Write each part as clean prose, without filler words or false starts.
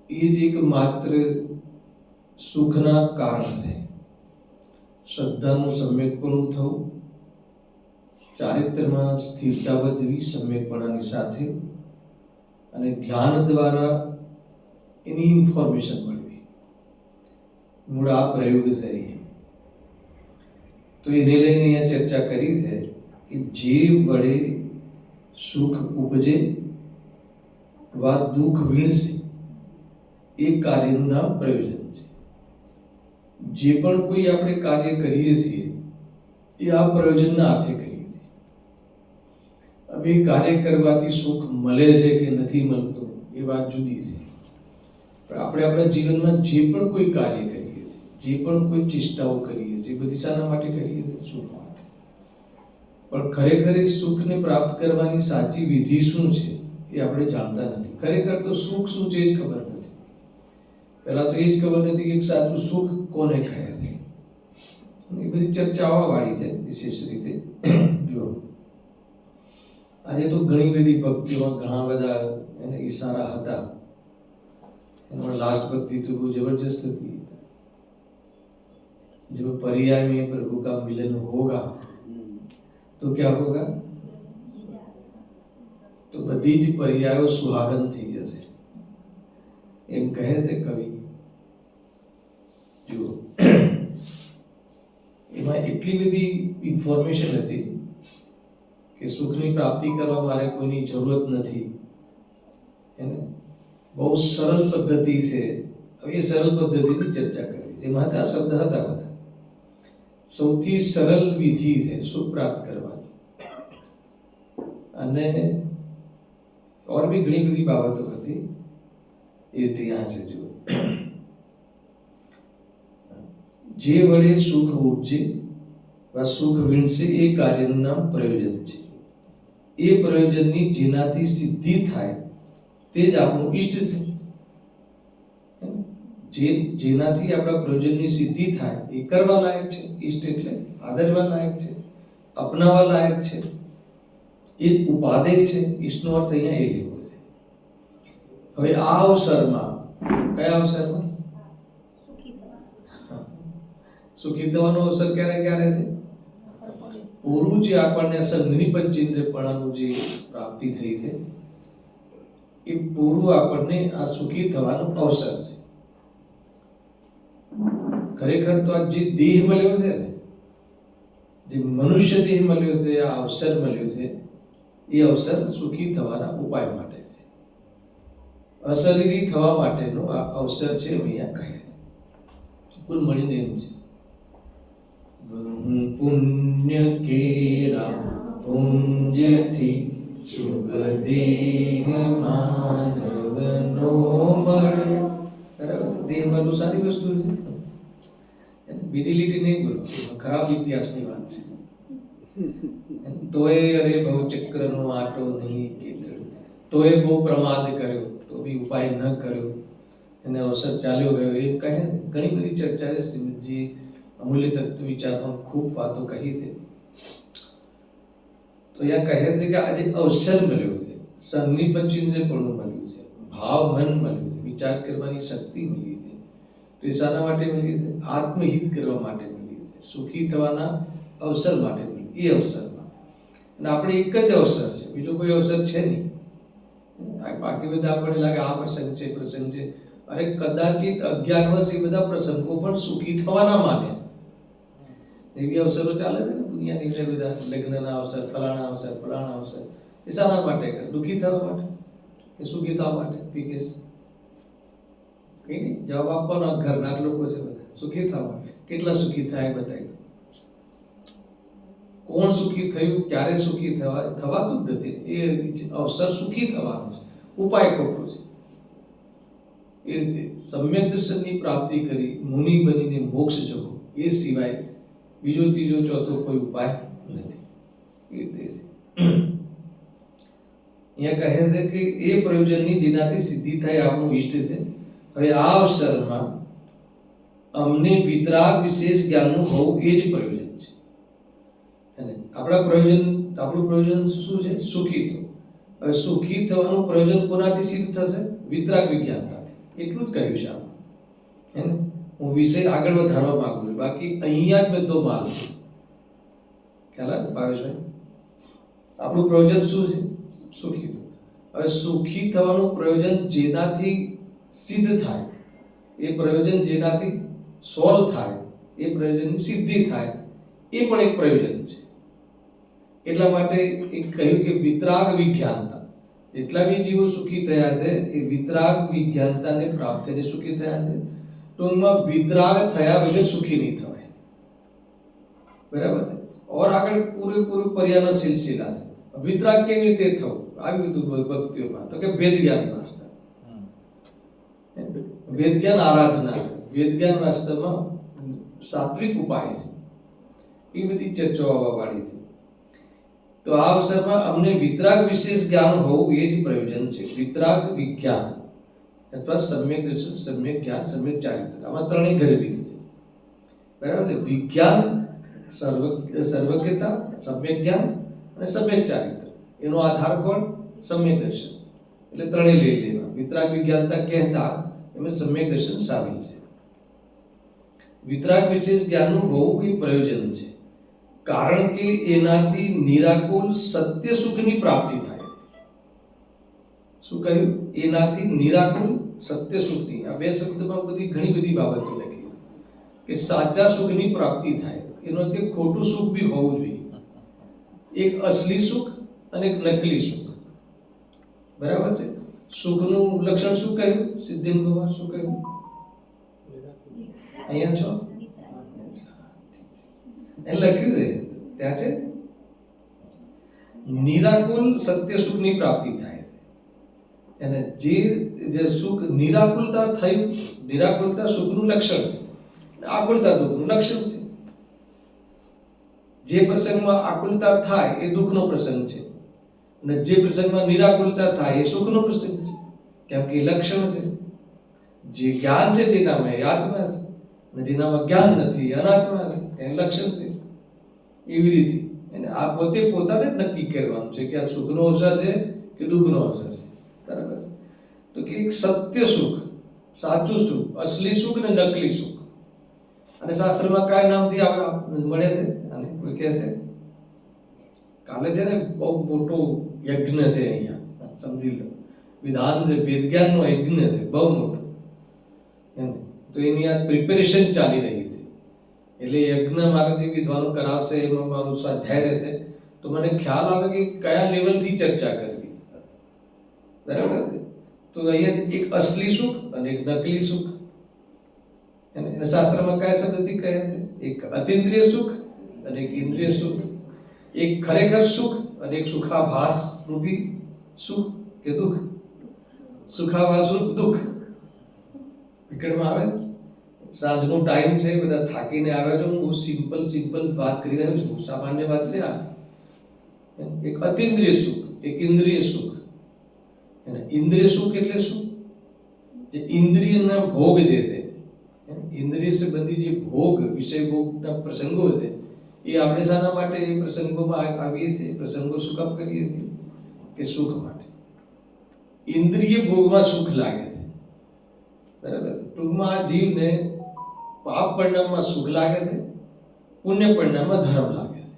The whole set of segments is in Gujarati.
એ જ એકમાત્ર સુખના કારણ છે. શ્રદ્ધાનું સમ્યકપણું થવું, ચારિત્ર્યમાં સ્થિરતા વધવી સમ્યકપણાની સાથે, અને જ્ઞાન દ્વારા એની ઇન્ફોર્મેશન મળવી. મૂળ આ પ્રયોગ છે. તો એને લઈને અહીંયા ચર્ચા કરી છે કે જે વડે સુખ ઉપજે વા દુઃખ વીણશે એ કાર્યનું નામ પ્રયોજન છે. જે પણ કોઈ આપણે કાર્ય કરીએ છીએ એ આ પ્રયોજનના અર્થે કરીએ છીએ. હવે કાર્ય કરવાથી સુખ મળે છે કે નથી મળતું એ વાત જુદી છે. પણ આપણે આપણા જીવનમાં જે પણ કોઈ કાર્ય કરીએ છીએ, જે પણ કોઈ ચેષ્ટાઓ કરીએ છીએ, બધી શાના માટે કરીએ છીએ? સુખ માટે. પણ ખરેખર સુખને પ્રાપ્ત કરવાની સાચી વિધિ શું છે એ આપણે જાણતા નથી. ખરેખર તો સુખ શું છે એ જ ખબર નથી. પહેલા તો એ જ ખબર નથી કે સાચું સુખ કોને કહે છે. એ બધી ચર્ચાઓ વાળી છે વિશેષ રીતે. જો આજે તો ઘણી બધી ભક્તિઓમાં ઘણા બધા એને ઈશારા હતા. એમાં લાસ્ટ ભક્તિ તો બહુ जबरदस्त હતી. जब पर्याय में प्रभु का मिलन होगा तो क्या होगा? તો બધી જ પર્યાયો સુહાગન થઈ જશે એમ કહે છે કવિ. જુઓ, એમાં એટલી બધી ઇન્ફોર્મેશન હતી કે સુખની પ્રાપ્તિ કરવા મારે કોઈની જરૂરત નથી. એને બહુ સરળ પદ્ધતિ છે. હવે એ સરળ પદ્ધતિની ચર્ચા કરી છે. એમાં આ શબ્દ હતા બધા. સૌથી સરળ વિધિ છે સુખ પ્રાપ્ત કરવાની. અને और भी ઘણી બધી બાબતો હતી એ ત્યાં છે. જુઓ, જે વડે સુખ ઉપજે વા સુખ વીણશે એ કાર્યનું નામ પ્રયોજન છે. એ પ્રયોજનની જેનાથી સિદ્ધિ થાય તે જ આપણું ઈષ્ટ છે. જેનાથી આપણા પ્રયોજનની સિદ્ધિ થાય એ કરવા લાયક છે. ઈષ્ટ એટલે આદરવા લાયક છે, અપનાવવા લાયક છે. એ ઉપાદેય છે. ઈષ્ટનો અર્થ અહીંયા એ લેવો છે. હવે આ અવસરમાં, કયા અવસરમાં? સુખી થવાનો અવસર ક્યારે ક્યારે છે? પૂરું જે આપણને સંનિપંચેન્દ્રપણાનું જે પ્રાપ્તિ થઈ છે એ પૂરું આપણને આ સુખી થવાનો અવસર છે. ખરેખર તો આ જે દેહ મળ્યો છે ને, જે મનુષ્ય દેહ મળ્યો છે, આ અવસર મળ્યો છે, એ અવસર સુખી થવાના ઉપાય માટે છે. અશરીરી થવા માટેનો આ અવસર છે અહીંયા કહે છે. કુલ મળીને એમ છે. પુણ્ય કેરા પુંજથી શુભ દેહ માનવનો મળે. દેહ મળવું સારી વસ્તુ છે. બીજી લીટી નહીં બોલો, ખરાબ ઇતિહાસની વાત છે. તોય અરે બહુ ચક્રનો આટો નહીં કેતળ્યો, તોય બહુ પ્રમાદ કર્યો, તો બી ઉપાય ન કર્યો, એને અવસર ચાલ્યો ગયો. એ કહે ઘણી બધી ચર્ચા છે. શ્રીમદજી અમૂલ્ય તત્વ વિચારમાં ખૂબ વાતો કહી છે. તો અહીંયા કહે છે કે આજે અવસર મળ્યો છે, સંનિપંચેન્દ્રપણું મળ્યું છે, ભાવ મન મળ્યું છે, વિચાર કરવાની શક્તિ મળી છે. તો એ શાના માટે મળી છે? આત્મહિત કરવા માટે મળી છે, સુખી થવાના અવસર માટે મળી. એ અવસરમાં અને આપણે એક જ અવસર છે, બીજો કોઈ અવસર છે નહીં. બાકી બધા આપણને લાગે આ પ્રસંગ છે, પ્રસંગ છે. અરે કદાચિત અજ્ઞાનવશ એ બધા પ્રસંગો પણ સુખી થવાના માને છે. એવી અવસરો ચાલે છે ને દુનિયાની એટલે બધા લગ્નના અવસર, ફલાણા અવસર, ફલાણા અવસર. એ શાના માટે કરે? દુઃખી થવા માટે કે સુખી થવા માટે? પીકેશ કઈ નહીં જવાબ આપવાનો. ઘરના લોકો છે બધા સુખી થવા માટે. કેટલા સુખી થાય બતાવી. કોણ સુખી થયું, ક્યારે સુખી થવાતું જ નથી. એ અવસર સુખી થવાનો છે, ઉપાય ખોટો છે. એ રીતે સમ્યક દર્શનની પ્રાપ્તિ કરી મુનિ બનીને મોક્ષ જવો, એ સિવાય બીજો ત્રીજો ચોથો કોઈ ઉપાય નથી. એ રીતે અહીંયા કહે છે કે એ પ્રયોજનની જેનાથી સિદ્ધિ થાય આપણું ઈષ્ટ છે. હવે આ અવસરમાં અમને વિતરાગ વિશેષ જ્ઞાનનું હોવું એ જ પ્રયોજન છે. અને આપણું પ્રયોજન શું છે? સુખી થવું. હવે સુખી થવાનું પ્રયોજન કોનાથી સિદ્ધ થશે? વિતરાગ વિજ્ઞાનતાથી. એટલું જ કહ્યું છે આમાં, હે ને? હું વિષય આગળ વધારવા માંગુ છું, બાકી અહીંયા જ બધો માલ છે. ખ્યાલ આવે ભાવેશભાઈ? આપણું પ્રયોજન શું છે? સુખી થવું. હવે સુખી થવાનું પ્રયોજન જેનાથી સિદ્ધ થાય, એ પ્રયોજન જેનાથી સોલ્વ થાય, એ પ્રયોજનની સિદ્ધિ થાય, એ પણ એક પ્રયોજન છે. એટલા માટે એક કહ્યું કે વિતરાગ વિજ્ઞાનતા, જેટલા બી જીવો સુખી થયા છે એ વિતરાગ વિજ્ઞાનતાને પ્રાપ્ત થઈને સુખી થયા છે. ટૂંકમાં વિતરાગ થયા વગર સુખી નહીં થવાય. બરાબર છે? और આગળ પૂરેપૂરું પર્યાનો સિલસિલા છે. વિતરાગ કેવી રીતે થવું આવ્યું હતું ભક્તિઓમાં, તો કે વેદ જ્ઞાન, વેદ જ્ઞાન આરાધના, વેદ જ્ઞાન વાસ્તવમાં સાત્વિક ઉપાય છે. એ બધી ચર્ચાઓ આવવા વાળી છે. તો આ અવસરમાં અમને વિતરાગ વિશેષ જ્ઞાન હોવું એ જ પ્રયોજન છે. વિતરાગ વિજ્ઞાન અથવા સમ્યક દર્શન, સમ્યક જ્ઞાન, સમ્યક ચારિત્ર, આમાં ત્રણેય ગર્ભિત છે. બરાબર છે? વિજ્ઞાન, સર્વજ્ઞતા, સમ્યક જ્ઞાન અને સમ્યક ચારિત્ર, એનો આધાર કોણ? સમ્યક દર્શન. એટલે ત્રણેય લઈ લેવા. વિતરાગ વિજ્ઞાનતા કહેતા એમાં સમ્યક દર્શન સામેલ છે. વિતરાગ વિશેષ જ્ઞાનનું હોવું એ પ્રયોજન છે, કારણ કે એનાથી નિરાકુલ સત્ય સુખની પ્રાપ્તિ થાય. શું કહ્યું? એનાથી નિરાકુલ સત્ય સુખની, આ બે શબ્દમાં ઘણી બધી બાબતો લખી કે સાચા સુખની પ્રાપ્તિ થાય. એનો અર્થ ખોટું સુખ બી હોવું જોઈએ. એક અસલી સુખ અને એક નકલી સુખ. બરાબર છે? સુખનું લક્ષણ શું કહ્યું? સિદ્ધેન્દ્ર કુમાર શું કહ્યું? અહીંયા છો? એ લખ્યું છે ત્યાં છે, નિરાકુલ સત્ય સુખની પ્રાપ્તિ થાય છે. અને જે સુખ નિરાકુલતા થયું, નિરાકુલતા સુખનું લક્ષણ છે, આકુલતા દુઃખનું લક્ષણ છે. જે પ્રસંગમાં આકુલતા થાય એ દુઃખનો પ્રસંગ છે, અને જે પ્રસંગમાં નિરાકુલતા થાય એ સુખનો પ્રસંગ છે, કેમ કે એ લક્ષણ છે. જે જ્ઞાન છે તેનામાં એ આત્મા છે, અને જેનામાં જ્ઞાન નથી અનાત્મા છે, એ લક્ષણ છે. એવી રીતે અને આ પોતે પોતાને જ નક્કી કરવાનું છે કે આ સુખનો અવસર છે કે દુઃખનો અવસર છે. બરાબર? તો કે એક સત્ય સુખ, સાચું સુખ, અસલી સુખ અને નકલી સુખ. અને શાસ્ત્રમાં કયા નામથી મળે છે? અને કોઈ કહે છે કાલે છે ને બહુ મોટો યજ્ઞ છે અહીંયા, સમજી લો, વિધાન છે, વેદજ્ઞાનનો યજ્ઞ છે બહુ મોટો. તો એની આ પ્રિપેરેશન ચાલી રહી છે. એટલે યજ્ઞ મારા જે વિદ્વાનો કરાવશે એમાં મારું સ્વાધ્યાય રહેશે, તો મને ખ્યાલ આવે કે કયા લેવલથી ચર્ચા કરવી. બરાબર? તો અહીંયા એક અસલી સુખ અને એક નકલી સુખ. અને શાસ્ત્રમાં કયા શબ્દથી કહે છે? એક અતિન્દ્રિય સુખ અને એક ઇન્દ્રિય સુખ. એક ખરેખર સુખ અને એક સુખાભાસ રૂપી સુખ કે દુઃખ. સુખાભાસ રૂપ દુઃખ. વિકટમાં આવે સાંજનો ટાઈમ છે, બધા થાકીને આવ્યા છો, હું બહુ સિમ્પલ વાત કરી રહ્યો છું, સામાન્ય વાત છે આ. એક અતિન્દ્રિય સુખ, એક ઇન્દ્રિય સુખ. અને ઇન્દ્રિય સુખ એટલે શું? જે ઇન્દ્રિયના ભોગ જે છે, ઇન્દ્રિય સંબંધી જે ભોગ, વિષય ભોગના પ્રસંગો છે, એ આપણે શાના માટે એ પ્રસંગોમાં આવીએ છીએ? પ્રસંગો શું કામ કરીએ છીએ? કે સુખ માટે. ઇન્દ્રિય ભોગમાં સુખ લાગે છે. બરાબર? ટૂંકમાં આ જીવને પાપ પરિણામમાં સુખ લાગે છે, પુણ્ય પરિણામમાં ધર્મ લાગે છે.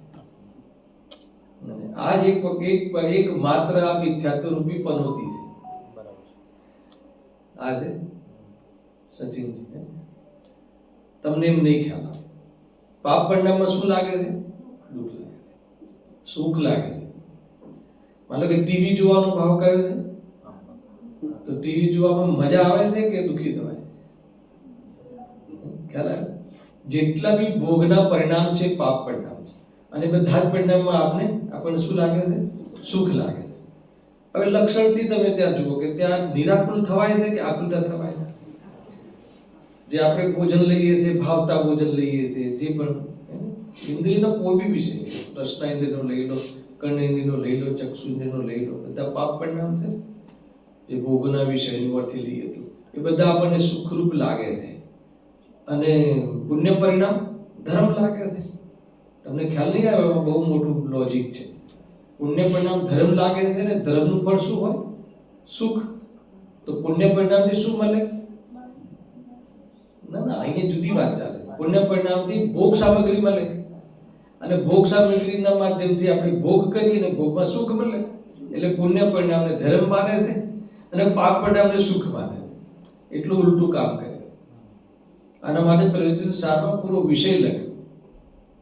આ એક માત્ર આ મિથ્યાત્વ રૂપી પનોતી છે. આ છે સચિનજી, તમને એમ નહીં ખ્યાલ આવે. પાપ પરિણામમાં શું લાગે છે? દુઃખ લાગે છે, સુખ લાગે છે. માનો કે ટીવી જોવાનો ભાવ કયો છે? તો ટીવી જોવામાં મજા આવે છે કે દુઃખી થવાય? ખ્યાલ આવે? જેટલા બી ભોગના પરિણામ છે પાપ પરિણામ છે, અને બધા જ પરિણામમાં આપણને શું લાગે છે? સુખ લાગે છે. હવે લક્ષણથી તમે ત્યાં જુઓ કે ત્યાં નિરાકુલ થવાય છે કે આકુલતા થવાય છે? જે આપણે ભોજન લઈએ છીએ, ભાવતા ભોજન લઈએ છીએ, જે પણ ઇન્દ્રિયનો કોઈ બી વિષય, રસના ઇન્દ્રિયનો લઈ લો, કર્ણ ઇન્દ્રિયનો લઈ લો, ચક્ષુ ઇન્દ્રિયનો લઈ લો, બધા પાપ પરિણામ છે. જે ભોગના વિષયની વર્થી લઈએ તો એ બધા આપણને સુખરૂપ લાગે છે, અને પુણ્ય પરિણામ ધર્મ લાગે છે. તમને ખ્યાલ નહીં આવે? બહુ મોટું લોજિક છે. પુણ્ય પરિણામ ધર્મ લાગે છે, ને ધર્મનું ફળ શું હોય? સુખ. તો પુણ્ય પરિણામથી શું મળે? ના, અહીંયા જુદી વાત ચાલે. પુણ્ય પરિણામથી ભોગ સામગ્રી મળે અને ભોગ સામગ્રીના માધ્યમથી આપણે ભોગ કરીએ અને ભોગમાં સુખ મળે. એટલે પુણ્ય પરિણામને ધર્મ માને છે અને પાપ પરિણામને સુખ માને છે. એટલું ઉલટું કામ કરે. આના માટે પ્રવચન સારમાં પૂરો વિષય લખ્યો.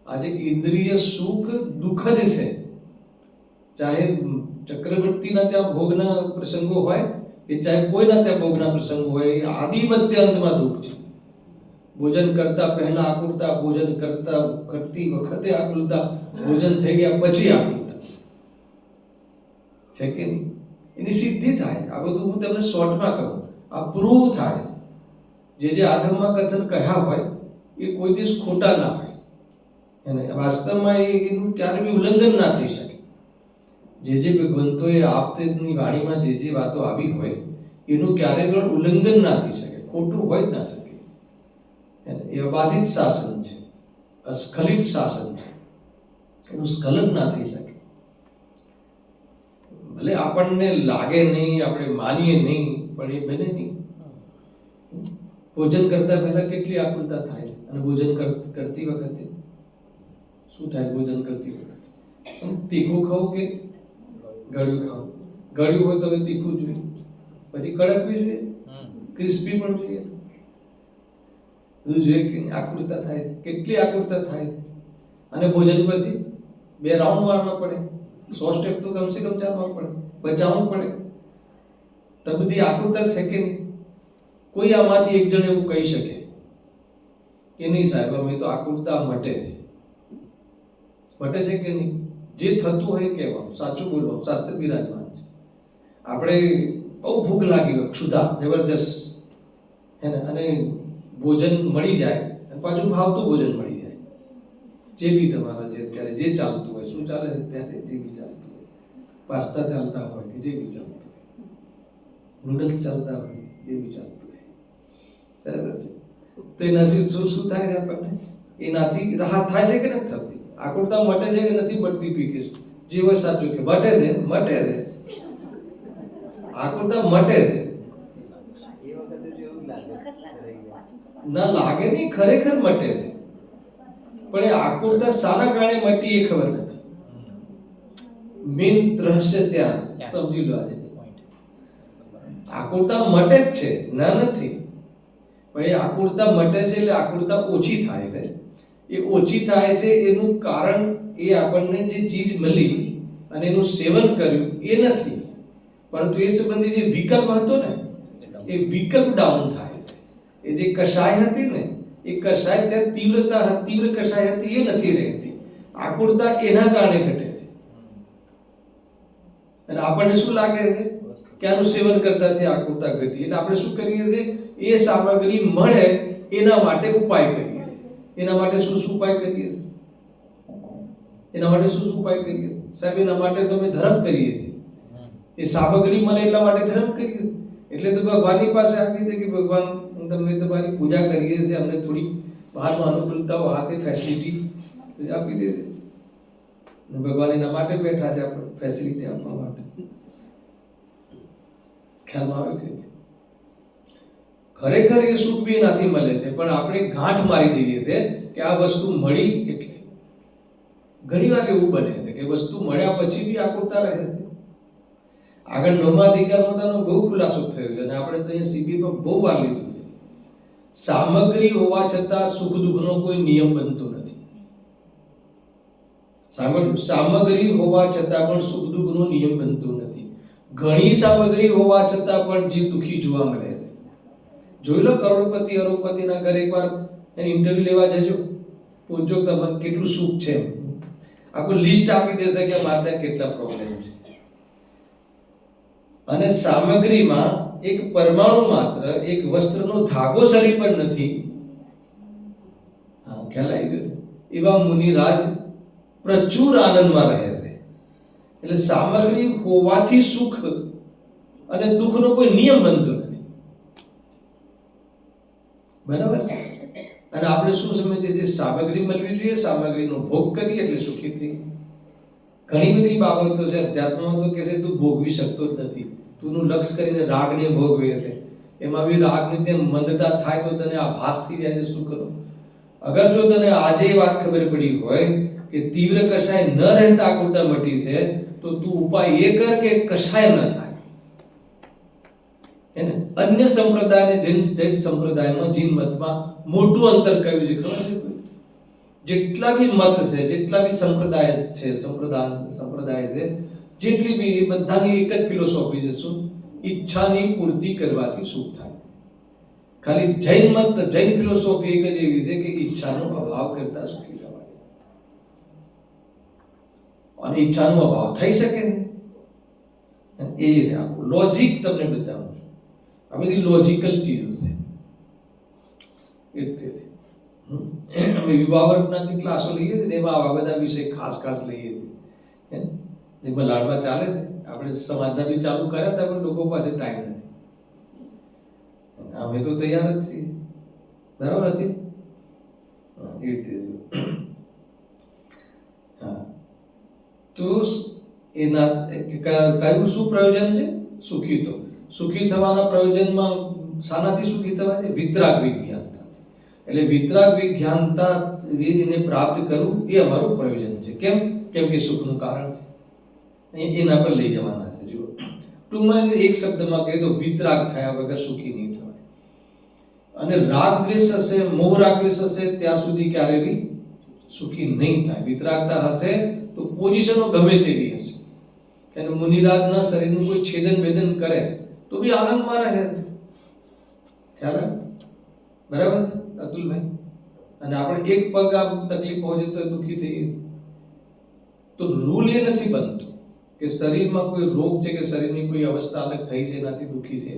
આજે ઇન્દ્રિય સુખ દુઃખ જ છે. ચાહે ચક્રવર્તીના ત્યાં ભોગના પ્રસંગો હોય કે ચાહે કોઈના ત્યાં ભોગના પ્રસંગો હોય, એ આદિમધ્ય અંતમાં દુઃખ છે. ભોજન કરતા પહેલા આકુરતા, ભોજન કરતી વખતે આકુરતા, ભોજન થઈ ગયા પછી આકુરતા છે કે નહીં? એની સિદ્ધિ થાય. આ બધું હું તમને શોર્ટમાં કહું, આ પ્રૂવ થાય છે. જે આગળમાં કથન કહ્યા હોય એ કોઈ દિવસ ખોટા ના હોય અને વાસ્તવમાં એનું ક્યારે બી ઉલ્લંઘન ના થઈ શકે. જે ભગવંતોએ આપતેની વાણીમાં જે વાતો આવી હોય એનું ક્યારે પણ ઉલ્લંઘન ના થઈ શકે, ખોટું હોય જ ના શકે. એ અબાધિત શાસન છે, અસ્ખલિત શાસન છે, એનું સ્ખલન ના થઈ શકે. ભલે આપણને લાગે નહીં, આપણે માનીએ નહીં, પણ એ બને નહીં. ભોજન કરતા પહેલા કેટલી આકુરતા થાય અને ભોજન કરતી વખતે શું થાય? ભોજન કરતી વખતે તીખું ખાવું કે ગળ્યું ખાવું? ગળ્યું હોય તો હવે તીખું જોઈએ, પછી કડક બી જોઈએ, ક્રિસ્પી પણ જોઈએ, બધું જોઈએ કે આકુરતા થાય છે. કેટલી આકુરતા થાય છે. અને ભોજન પછી 2 રાઉન્ડ મારવા પડે, 100 સ્ટેપ તો કમસે કમ ચાલવા પડે, બચાવવું પડે. તો બધી આકુરતા છે કે નહીં? કોઈ આમાંથી એક જણ એવું કહી શકે કે નહીં સાહેબ અમે તો આકુરતા મટે છે. મટે છે કે નહીં? જે થતું હોય કહેવાનું, સાચું બોલવાનું, શાસ્ત્ર બિરાજમાન છે. આપણે બહુ ભૂખ લાગી હોય, ક્ષુધા જબરજસ્ત હે ને, અને ભોજન મળી જાય અને પાછું ભાવતું ભોજન મળી જાય. જે બી તમારા જે અત્યારે જે ચાલતું હોય, શું ચાલે છે ત્યારે જે બી ચાલતું હોય, પાસ્તા ચાલતા હોય કે જે બી ચાલતું હોય, નૂડલ્સ ચાલતા હોય, જે બી ચાલતું હોય, બરાબર છે. તો એનાથી શું થાય છે આપણને? એનાથી રાહત થાય છે કે નથી થતી? આકુરતા મટે છે કે નથી મટતી? પીકીશ જે હોય સાચું કે મટે છે, મટે છે. આકુરતા મટે છે. ના લાગે નહીં, ખરેખર મટે છે. પણ એ આકુરતા શાના કારણે મટી એ ખબર નથી. મેન રહસ્ય ત્યાં સમજી લો. આજે આકુરતા મટે જ છે, ના નથી. પણ એ આકુરતા મટે છે એટલે આકુરતા ઓછી થાય છે. એ ઓછી થાય છે એનું કારણ એ આપણને જે ચીજ મળી અને એનું સેવન કર્યું એ નથી, પરંતુ એ સંબંધી જે વિકલ્પ હતો ને એ વિકલ્પ ડાઉન થાય છે. એ જે કષાય હતી ને એ કષાય ત્યાં તીવ્ર કષાય હતી એ નથી રહેતી. આકુરતા એના કારણે ઘટે છે. અને આપણને શું લાગે છે કે આનું સેવન કરતાથી આકુરતા ઘટી, એટલે આપણે શું કરીએ છીએ? એ સામગ્રી મળે એના માટે ઉપાય કરીએ. એના માટે શું ઉપાય કરીએ? એના માટે શું ઉપાય કરીએ? સાહેબ એના માટે તો અમે ધર્મ કરીએ છીએ. એ સામગ્રી મળે એટલા માટે ધર્મ કરીએ છીએ. એટલે તો ભગવાનની પાસે આપી દે કે ભગવાન હું તમને તમારી પૂજા કરીએ છીએ, અમને થોડી બહારમાં અનુકૂળતાઓ હાથે ફેસિલિટી આપી દે. ભગવાન એના માટે બેઠા છે, આપણે ફેસિલિટી આપવા માટે. ખ્યાલમાં આવે કે ખરેખર એ સુખ બી એનાથી મળે છે, પણ આપણે ગાંઠ મારી દઈએ છીએ કે આ વસ્તુ મળી એટલે. ઘણી વાર એવું બને છે કે વસ્તુ મળ્યા પછી બી આકુરતા રહે છે. આગળ 9મા અધિકારમાં બહુ ખુલાસો થયો છે અને આપણે તો અહીંયા સીબીમાં બહુ વાર લીધું છે. સામગ્રી હોવા છતાં સુખ દુઃખનો કોઈ નિયમ બનતો નથી. સામગ્રી હોવા છતાં પણ સુખ દુઃખનો નિયમ બનતો નથી. ઘણી સામગ્રી હોવા છતાં પણ જીવ દુઃખી જોવા મળે છે. જોઈ લો કરોડપતિ અરોડપતિના ઘરે એકવાર એને ઇન્ટરવ્યુ લેવા જજો, પૂછજો તમારે કેટલું સુખ છે. આખું લિસ્ટ આપી દેશે કે મારે કેટલા પ્રોબ્લેમ છે. અને સામગ્રીમાં એક પરમાણુ માત્ર, એક વસ્ત્રનો ધાગો સરી પણ નથી. હા, ખ્યાલ આવી ગયો. એવા મુનિરાજ પ્રચુર આનંદમાં રહે છે. એટલે સામગ્રી હોવાથી સુખ અને દુઃખનો કોઈ નિયમ બનતો નથી. બરાબર છે? અને આપણે શું સમજીએ છીએ? સામગ્રી મળવી જોઈએ, સામગ્રીનો ભોગ કરીએ એટલે સુખી થઈ. ઘણી બધી બાબતો છે અધ્યાત્મમાં તો કે છે તું ભોગવી શકતો જ નથી, તું લક્ષ કરીને રાગને ભોગવે છે. એમાં બી રાગની જેમ મંદતા થાય તો તને આભાસ થઈ જાય છે સુખનો. અગર જો તને આજે એ વાત ખબર પડી હોય કે તીવ્ર કષાય ન રહેતા આકુલતા મટી છે, તો તું ઉપાય એ કર કે કષાય ન થાય. એને અન્ય સંપ્રદાય અને જૈન સંપ્રદાયમાં, જૈન મતમાં મોટું અંતર કયું છે ખબર છે? જેટલા બી મત છે, જેટલા બી સંપ્રદાય છે, સંપ્રદાય છે, જેટલી બી, બધાની એક જ ફિલોસોફી છે. શું? ઈચ્છાની પૂર્તિ કરવાથી સુખ થાય છે. ખાલી જૈન મત, જૈન ફિલોસોફી એક જ એવી છે કે ઈચ્છાનો અભાવ કરતા સુખી થવાય. અને ઈચ્છાનો અભાવ થઈ શકે ને, એ છે આખું લોજિક. તમને બતાવું છું, આ બધી લોજિકલ ચીજો છે. એટલે અમે યુવા વર્ગના જે ક્લાસો લઈએ છીએ ને, એમાં આવા બધા વિષય ખાસ લઈએ છીએ. જેમાં લાડવા ચાલે છે, આપણે સમાજના બી ચાલુ કર્યા હતા, પણ લોકો પાસે ટાઈમ નથી. અમે તો તૈયાર જ છીએ, બરાબર હતી. તો એના કયું શું પ્રયોજન છે? સુખી તો સુખી થવાના પ્રયોજનમાં શાનાથી સુખી થવા છે? વિતરાગ વિજ્ઞાનતા. એટલે વિતરાગ વિજ્ઞાનતા એને પ્રાપ્ત કરવું એ અમારું પ્રયોજન છે. કેમ? કેમ કે સુખનું કારણ છે. એના પર લઈ જવાના છે. જુઓ, ટૂંકમાં એક શબ્દમાં કહે તો વિતરાગ થયા વગર સુખી નહીં થવાય. અને રાગ દ્વેષ હશે, મોહ રાગ દ્વેષ હશે, ત્યાં સુધી ક્યારે બી સુખી નહીં થાય. વિતરાગતા હશે તો પોઝિશનો ગમે તેવી હશે. અને મુનિરાજના શરીરનું કોઈ છેદન ભેદન કરે તો બી આનંદમાં રહે છે. ખ્યાલ આવે? બરાબર અતુલભાઈ? અને આપણે એક પગ આમ તકલીફ પહોંચે તો દુઃખી થઈએ. તો રૂલ એ નથી બનતો કે શરીરમાં કોઈ રોગ છે કે શરીરની કોઈ અવસ્થા અલગ થઈ છે એનાથી દુઃખી છે.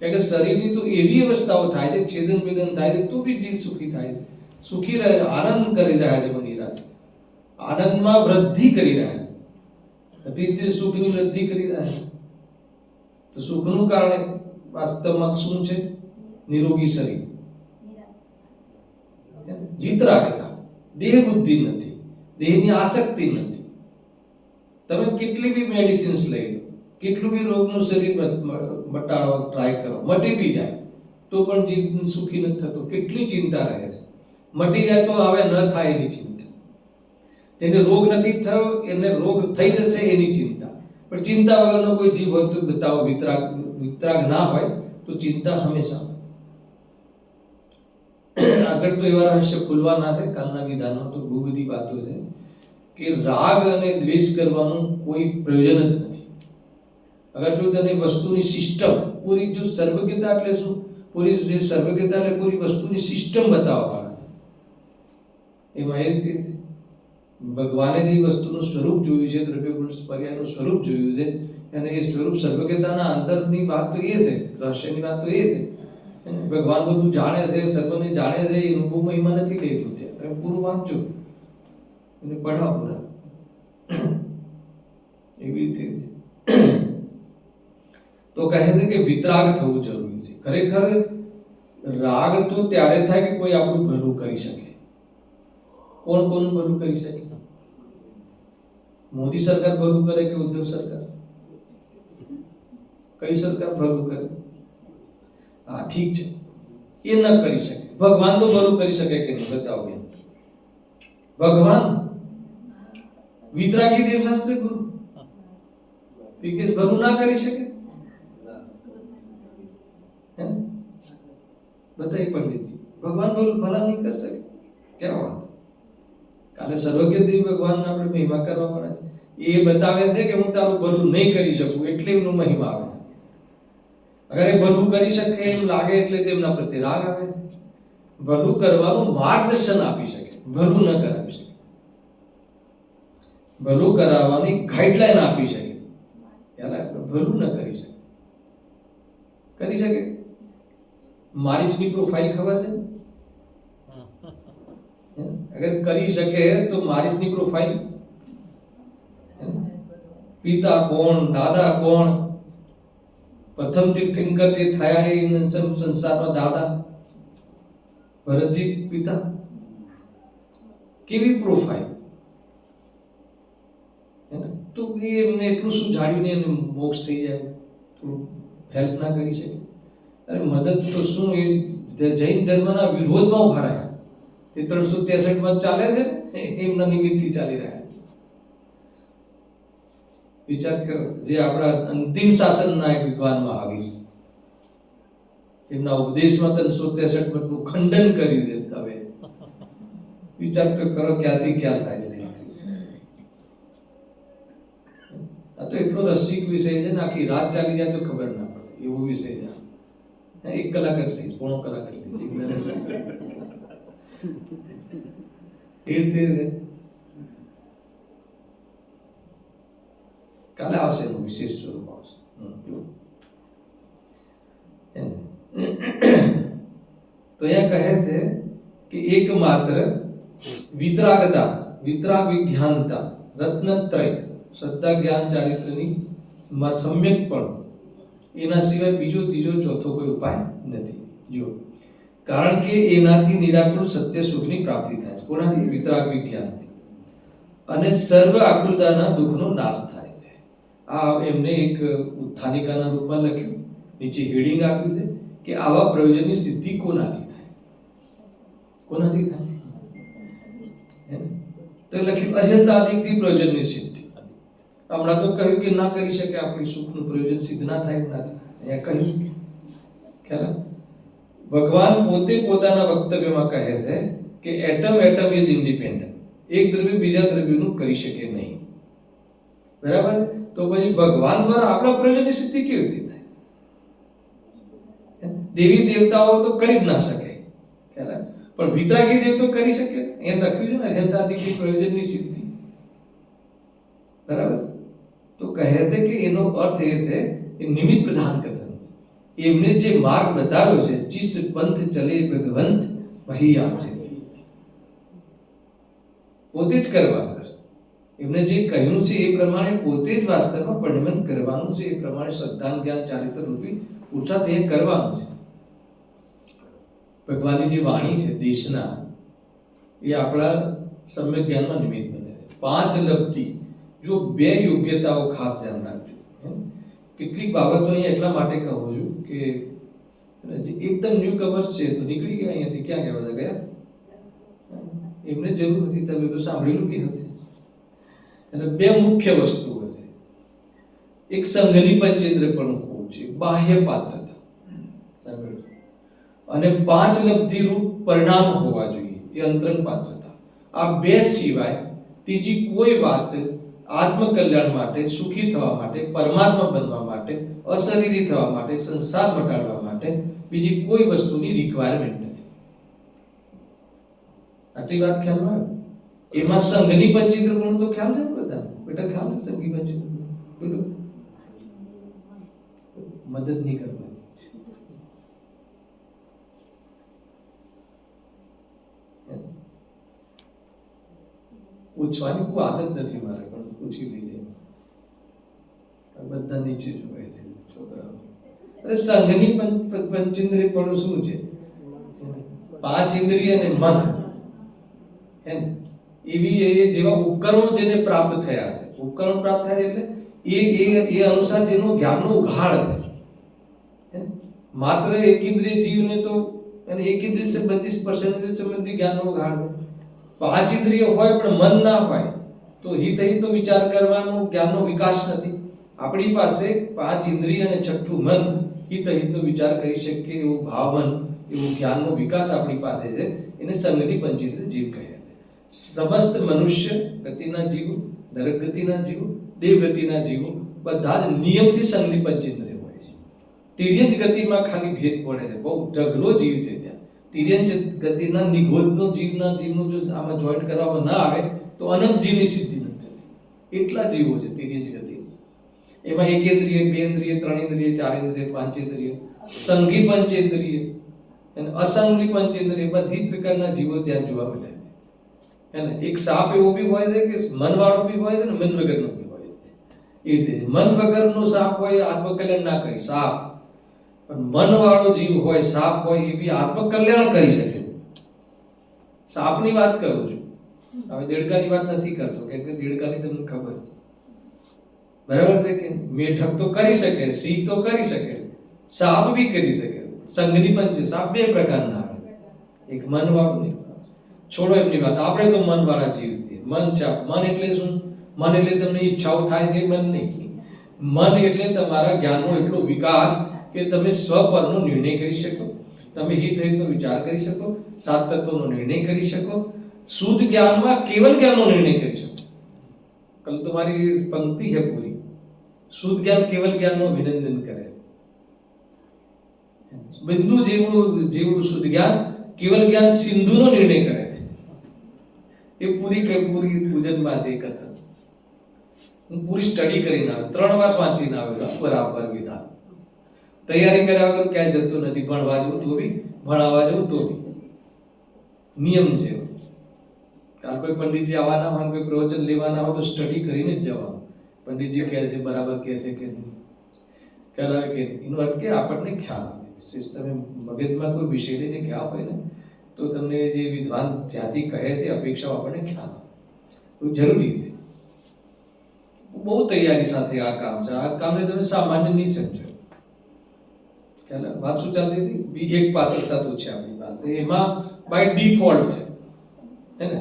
કારણ કે શરીરની તો એવી અવસ્થાઓ થાય છે, છેદન ભેદન થાય છે, તો બી જીવ સુખી થાય છે. સુખી રહે, આનંદ કરી રહ્યા છે મુનિરાજ. આનંદમાં વૃદ્ધિ કરી રહ્યા છે, અતિથ્ય સુખની વૃદ્ધિ કરી રહ્યા છે. તો સુખનું કારણ વાસ્તવમાં શું છે? નિરોગી શરીર, વિતરાગતા. દેહ બુદ્ધિ નથી, દેહની આસક્તિ નથી. તમે કેટલી બી મેડિસિન્સ લઈ લો, કેટલું બી રોગનું શરીર મટાડવા ટ્રાય કરો, મટી બી જાય તો પણ જીવ સુખી નથી થતો. કેટલી ચિંતા રહે છે. મટી જાય તો હવે ન થાય એની ચિંતા. જેને રોગ નથી થયો એને રોગ થઈ જશે એની ચિંતા. પણ ચિંતા વગરનો કોઈ જીવ હોય તો બતાવો, વિતરાગ ના હોય તો ચિંતા હંમેશા. આગળ તો એવા રહસ્ય ખુલવાના છે કાલના વિધાનમાં. તો બહુ બધી વાતો છે કે રાગ અને દ્વેષ કરવાનું કોઈ પ્રયોજન જ નથી. અગર જો તને વસ્તુની સિસ્ટમ પૂરી, જો સર્વજ્ઞતા એટલે શું? પૂરી જે સર્વજ્ઞતા એટલે પૂરી વસ્તુની સિસ્ટમ બતાવવાના છે. એમાં એ રીતે ભગવાને જે વસ્તુનું સ્વરૂપ જોયું છે, દ્રવ્ય ગુણ પર્યાયનું સ્વરૂપ જોયું છે, અને એ સ્વરૂપ સર્વજ્ઞતાના અંદરની વાત તો એ છે, રહસ્યની વાત તો એ છે. ભગવાન બધું જાણે છે, સર્વને જાણે છે, એ અનુભવ મહિમા નથી લેતું. ત્યાં તમે પૂરું વાંચજો અને પઢા પૂરા. એવી રીતે તો કહે છે કે વિતરાગ થવું જરૂરી છે. ખરેખર રાગ તો ત્યારે થાય કે કોઈ આપણું ભલું કરી શકે. કોણ કોનું ભલું કરી શકે? મોદી સરકાર ભલું કરે કે ઉદ્ધવ સરકાર? કઈ સરકાર ભલું કરે? હા, ઠીક છે, એ ન કરી શકે. ભગવાન તો ભલું કરી શકે કે નહીં? બતાવો બેન. ભગવાન વિતરાગી દેવશાસ્ત્રી ગુરુ પીકેશ ભલું ના કરી શકે? બતાવી પંડિતજી, ભગવાન ભલા નહીં કરી શકે. ક્યાં વાત? કાલે સર્વજ્ઞ દેવ ભગવાન આપણે મહિમા કરવા પડે છે. એ બતાવે છે કે હું તારું ભલું નહીં કરી શકું, એટલે એમનો મહિમા આવે. અગર એ ભલું કરી શકે એમ લાગે એટલે તેમના પ્રત્યે રાગ આવે છે. ભલું કરવાનું માર્ગદર્શન આપી શકે, ભલું ન કરાવી શકે. ભલું કરાવવાની ગાઈડલાઈન આપી શકે, ભલું ન કરી શકે. કરી શકે? મારીચની પ્રોફાઇલ ખબર છે? અગર કરી શકે તો મારીચની પ્રોફાઇલ, પિતા કોણ, દાદા કોણ, પ્રથમ તીર્થંકર જે થયા એ સંસારમાં દાદા, ભરતજી પિતા, કેવી પ્રોફાઇલ. તો એમને એટલું શું જાળવીને એમને મોક્ષ થઈ જાય, થોડું હેલ્પ ના કરી શકે? અરે મદદ તો શું, એ જૈન ધર્મના વિરોધમાં ઉભા રહ્યા. એ 363 માં ચાલે છે, એમના નિમિત્તથી ચાલી રહ્યા છે. વિચાર કરો, જે આપણા અંતિમ શાસન નાયક વિદ્વાન મહાવીર, એમના ઉપદેશમાં 363 નું ખંડન કર્યું છે. હવે વિચાર તો કરો ક્યાંથી ક્યાં થાય છે. આ તો એટલો રસિક વિષય છે ને, આખી રાત ચાલી જાય તો ખબર ના પડે એવો વિષય છે. 1 કલાક જ લઈશ, પોણો કલાક જ લઈશ. એ રીતે કાલે આવશે એનું વિશેષ સ્વરૂપ આવશે. તો અહીંયા કહે છે કે એકમાત્ર વિતરાગતા, વિતરાગ વિજ્ઞાનતા, રત્નત્રય, શ્રદ્ધા જ્ઞાન ચારિત્રની સમ્યક પણ, એના સિવાય બીજો ત્રીજો ચોથો કોઈ ઉપાય નથી. જો કારણ કે એનાથી નિરાકુળ સત્ય સુખની પ્રાપ્તિ થાય છે. કોનાથી? વિતરાગ વિજ્ઞાનથી. અને સર્વ આકુલતાના દુઃખનો નાશ થાય છે. આ એમને એક ઉત્થાનિકાના રૂપમાં લખ્યું, નીચે હેડિંગ આપ્યું છે કે આવા પ્રયોજનની સિદ્ધિ કોનાથી થાય? કોનાથી થાય? તો લખ્યું અર્યંતાદિકથી પ્રયોજનની સિદ્ધિ. હમણાં તો કહ્યું કે ના કરી શકે, આપણી સુખનું પ્રયોજન સિદ્ધ ના થાય. અહીંયા કહ્યું ખ્યાલ. ભગવાન પોતે પોતાના વક્તવ્યમાં કહે છે કે એટમ ઇઝ ઇન્ડિપેન્ડન્ટ. એક દ્રવ્ય બીજા દ્રવ્યનું કરી શકે નહીં. બરાબર? તો પછી ભગવાન દ્વારા આપણા પ્રયોજનની સિદ્ધિ કેવી રીતે થાય? દેવી દેવતાઓ તો કરી જ ના શકે, ખ્યાલ. પણ વિતરાગી દેવ તો કરી શકે. એ લખ્યું છે ને અર્યંતાદિકથી પ્રયોજનની સિદ્ધિ. બરાબર? તો કહે છે કે એનો અર્થ એ છે કે નિમિત્ત પ્રધાન કથન. એમને જે માર્ગ બતાવ્યો છે, ચિસ પંથ ચલે ભગવંત વહી આચે, પોતે જ કરવાનું. એમને જે કહ્યું છે એ પ્રમાણે પોતે જ વાસ્તવમાં પરિણમન કરવાનું છે. એ પ્રમાણે શ્રદ્ધા જ્ઞાન ચારિત્ર રૂપી પુરુષાર્થ એ કરવાનું છે. ભગવાનની જે વાણી છે દેશના, એ આપણા સમ્યક જ્ઞાનમાં નિમિત્ત બને. 5 લબ્ધિ, જો 2 યોગ્યતાઓ ખાસ ધ્યાન રાખજો. કેટલીક બાબતો અહીંયા એટલા માટે કહું છું કે એકદમ ન્યુ કમર્સ છે તો નીકળી ગયા અહીંયાથી, ક્યાં ગયા બધા ગયા? એમને જરૂર નથી, તમે તો સાંભળેલું બી હશે. એટલે 2 મુખ્ય વસ્તુઓ છે. એક સંઘની પંચેન્દ્ર પણ હોવું છે, બાહ્ય પાત્રતા, અને 5 લબ્ધિ રૂપ પરિણામ હોવા જોઈએ, એ અંતરંગ પાત્રતા. આ 2 સિવાય ત્રીજી કોઈ વાત આત્મકલ્યાણ માટે, સુખી થવા માટે, પરમાત્મા બનવા માટે, અશરીરી થવા માટે, સંસાર મટાડવા માટે બીજી કોઈ વસ્તુની રિક્વાયરમેન્ટ નથી. આટલી વાત ખ્યાલમાં આવે? એમાં સંઘની પંચેન્દ્ર ગુણ તો ખ્યાલ છે ને બધા? બેટા ખ્યાલ છે સંઘની પંચેન્દ્ર ગુણ? બોલો. મદદ નહીં કરવાની. પૂછવાની કોઈ આદત નથી મારે, પણ પૂછી લઈએ. બધા નીચે જોવે છે છોકરાઓ. અરે સંઘની પંચેન્દ્રિય પણ શું છે? 5 ઇન્દ્રિય અને મન, એવી એ જેવા ઉપકરણો જેને પ્રાપ્ત થયા છે. ઉપકરણ પ્રાપ્ત થયા એટલે એ અનુસાર જેનો જ્ઞાનનો ઉઘાડ છે. માત્ર એક ઇન્દ્રિય જીવને તો, અને એક ઇન્દ્રિય સંબંધી સ્પર્શેન્દ્રિય સંબંધી જ્ઞાનનો ઉઘાડ છે. 5 ઇન્દ્રિય હોય પણ મન ના હોય તો હિતહિતનો વિચાર કરવાનો જ્ઞાનનો વિકાસ નથી. આપણી પાસે 5 ઇન્દ્રિય અને છઠ્ઠું મન હિતહિતનો વિચાર કરી શકે એવું ભાવમન, એવું જ્ઞાનનો વિકાસ આપણી પાસે છે. એને સંઘની પંચેન્દ્રિય જીવ કહે છે. સમસ્ત મનુષ્ય ગતિના જીવો, નરક ગતિના જીવો, દેવ ગતિના જીવો બધા જ નિયમથી સંઘની પંચેન્દ્રિય હોય છે. તિર્યંજ ગતિમાં ખાલી ભેદ પડે છે, બહુ ઢગલો જીવ છે ત્યાં. તિર્યંજ ગતિના નિગોધનો જીવનું જો આમાં જોઈન્ટ કરવામાં ના આવે તો અનંત જીવની સિદ્ધિ નથી. એટલા જીવો છે તિર્યંજ ગતિ. એમાં 1 ઇન્દ્રિય, 2 ઇન્દ્રિય, 3 ઇન્દ્રિય, 4 ઇન્દ્રિય, 5 ઇન્દ્રિય, સંઘી પંચેન્દ્રિય અને અસંઘની પંચેન્દ્રિય, બધી જ પ્રકારના જીવો ત્યાં જોવા મળે છે. એક સાપ એવો બી હોય છે કે મન વાળો બી હોય છે ને મન વગરનો બી હોય છે. એ રીતે મન વગરનો સાપ હોય આત્મકલ્યાણ ના કરી સાપ, પણ મન વાળો જીવ હોય, સાપ હોય, એ બી આત્મકલ્યાણ કરી શકે. સાપની વાત કરું છું, હવે દેડકાની વાત નથી કરતો, કેમ કે દેડકાની તમને ખબર છે. બરાબર છે કે મેઠક તો કરી શકે, સિંહ તો કરી શકે, સાપ બી કરી શકે. સંઘની પંચસાપ બે પ્રકારના આવે, એક મન વાળું ને છોડો એમની વાત. આપણે તો મન વાળા જીવ છીએ. મન ચાપ, મન એટલે શું? મન એટલે તમને ઈચ્છાઓ થાય છે, મન નહીં. મન એટલે તમારા જ્ઞાનનો એટલો વિકાસ કે તમે સ્વપરનો નિર્ણય કરી શકો, તમે હિત હિતનો વિચાર કરી શકો, સાત તત્વોનો નિર્ણય કરી શકો, શુદ્ધ જ્ઞાનમાં કેવલ જ્ઞાનનો નિર્ણય કરી શકો. કલ તમારી પંક્તિ है पूरी, શુદ્ધ જ્ઞાન કેવલ જ્ઞાનનો અભિનંદન કરે. બિંદુ જેવું શુદ્ધ જ્ઞાન કેવલ જ્ઞાન સિંધુનો નિર્ણય કરે છે. એ પૂરી પૂજનમાં છે કથા. હું પૂરી સ્ટડી કરીને આવ્યો, 3 વાર વાંચીને આવ્યો બરાબર વિધાન. તૈયારી કર્યા વગર ક્યાંય જતો નથી. ભણવા જવું તો બી, ભણાવવા જવું તો બી નિયમ છે. કોઈ પંડિતજી આવવાના હોય, કોઈ પ્રવચન લેવાના હોય તો સ્ટડી કરીને જ જવાનું. પંડિતજી કહે છે બરાબર કહે છે કે નહીં, ખ્યાલ આવે કે એનો અર્થ કે આપણને ખ્યાલ આવે. તમે મગજમાં કોઈ વિષય લઈને ખ્યાલ હોય ને તો તમને જે વિદ્વાન જ્યાંથી કહે છે અપેક્ષાઓ આપણને ખ્યાલ આવે. જરૂરી છે. બહુ તૈયારી સાથે આ કામ છે. આ કામને તમે સામાન્ય નહીં સમજો. ખ્યાલ વાત શું ચાલતી હતી? એક પાત્રતા તો છે આપણી પાસે, એમાં બાય ડિફોલ્ટ છે, હે ને?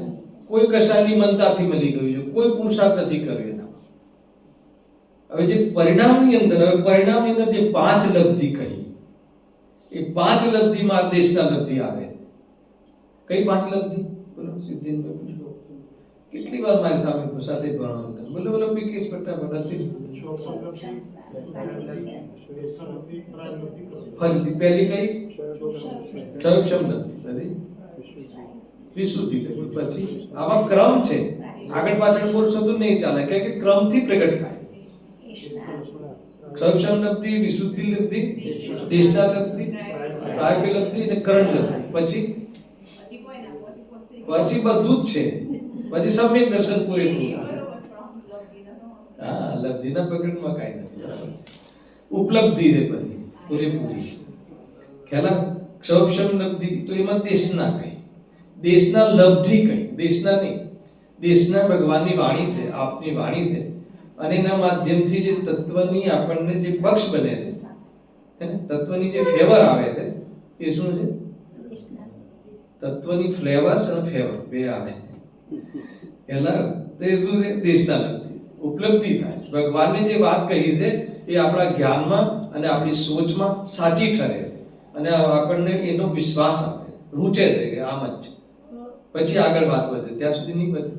કોઈ કશાની મનતાથી મળી ગયું છે, કોઈ પુરુષાર્થ નથી કર્યો એના. હવે જે પરિણામની અંદર જે 5 લબ્ધિ કહી, એ 5 લબ્ધિમાં દેશના લબ્ધિ આવે છે. કઈ 5 લબ્ધિ? બોલો સિદ્ધિનભાઈ, પૂછો. કેટલી વાર મારી સામે સાથે ભણવાનું હતું. બોલો પીકેશ ફટાફટ. ફરીથી પહેલી કઈ? સૌક્ષમ લબ્ધિ, વિશુદ્ધિ લબ્ધિ. પછી આવા ક્રમ છે, આગળ પાછળ બોલશો તો નહીં ચાલે, કે ક્રમથી પ્રગટ થાય. સૌક્ષમ લબ્ધિ, વિશુદ્ધિ લબ્ધિ, દેશના લબ્ધિ, પ્રાયોગિક લબ્ધિ અને કરણ લબ્ધિ. પછી બધું જ છે. પછી સમ્યક દર્શન પૂરેપૂરું. હા, લબ્ધિના પ્રકટમાં કાંઈ નથી. બરાબર છે. ઉપલબ્ધિ છે પછી પૂરેપૂરી. ખ્યાલ? સૌક્ષમ લબ્ધિ તો એમાં દેશના કઈ, દેશના લબ્ધિ કઈ, દેશના નહીં, દેશના ભગવાનની વાણી છે, આપની વાણી છે. અને એના માધ્યમથી જે તત્વની આપણને જે પક્ષ બને છે, તત્વની જે ફેવર આવે છે, એ શું છે? તત્વની ફ્લેવર્સ અને ફેવર બે આવે. એલા તે શું છે? દેશના લબ્ધિ, ઉપલબ્ધિ થાય. ભગવાનને જે વાત કહી છે એ આપણા જ્ઞાનમાં અને આપણી સોચમાં સાચી ઠરે છે અને આપણને એનો વિશ્વાસ આવે, રૂચે છે કે આમ જ છે. પછી આગળ વાત વધે, ત્યાં સુધી નહીં વધે.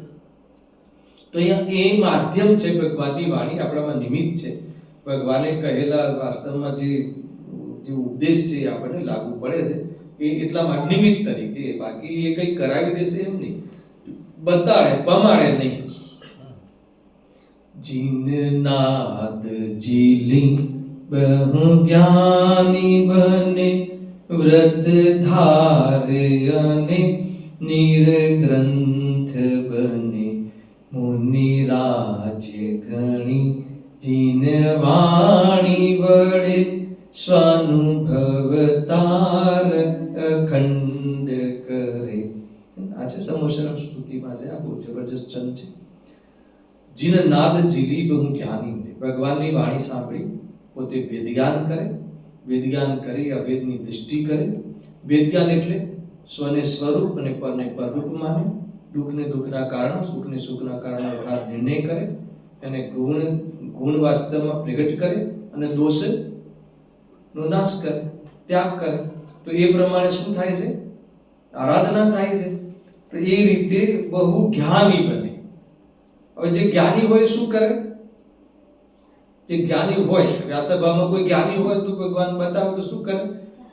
તો અહીંયા એ માધ્યમ છે ભગવાનની વાણી, આપણામાં નિમિત્ત છે. ભગવાને કહેલા વાસ્તવમાં જે ઉપદેશ છે એ આપણને લાગુ પડે છે એ એટલા માટે નિમિત્ત તરીકે. બાકી એ કંઈ કરાવી દેશે એમ નહીં, બતાડે, પમાડે નહીં. જીન નાદ જીલી બહુ જ્ઞાની બને, વ્રત ધારે અને નિર્ગ્રંથ બને, મુનિ રાજ્ય ગણી જીન વાણી વડે, સ્વાનુભવતાર અખંડ કરે. આ છે સમોશરમ સ્તુતિમાં છે. આ બહુ જબરજસ્ત છંદ છે. જીન નાદ જીલી બહુ જ્ઞાની, ભગવાનની વાણી સાંભળી પોતે વેદગાન કરે, વેદગાન કરી અવેદની દૃષ્ટિ કરે. વેદગાન એટલે સ્વને સ્વરૂપ અને પરને પરરૂપ માને, દુઃખને દુઃખના કારણ, સુખને સુખના કારણ યથાર્થ નિર્ણય કરે, અને ગુણ વાસ્તવમાં પ્રગટ કરે અને દોષ નો નાશ કરે, ત્યાગ કરે. તો એ પ્રમાણે શું થાય છે? આરાધના થાય છે. તો એ રીતે બહુ જ્ઞાની બને. હવે જે જ્ઞાની હોય શું કરે? જે જ્ઞાની હોય, વ્યાસભામાં કોઈ જ્ઞાની હોય તો ભગવાન બતાવે તો શું કરે?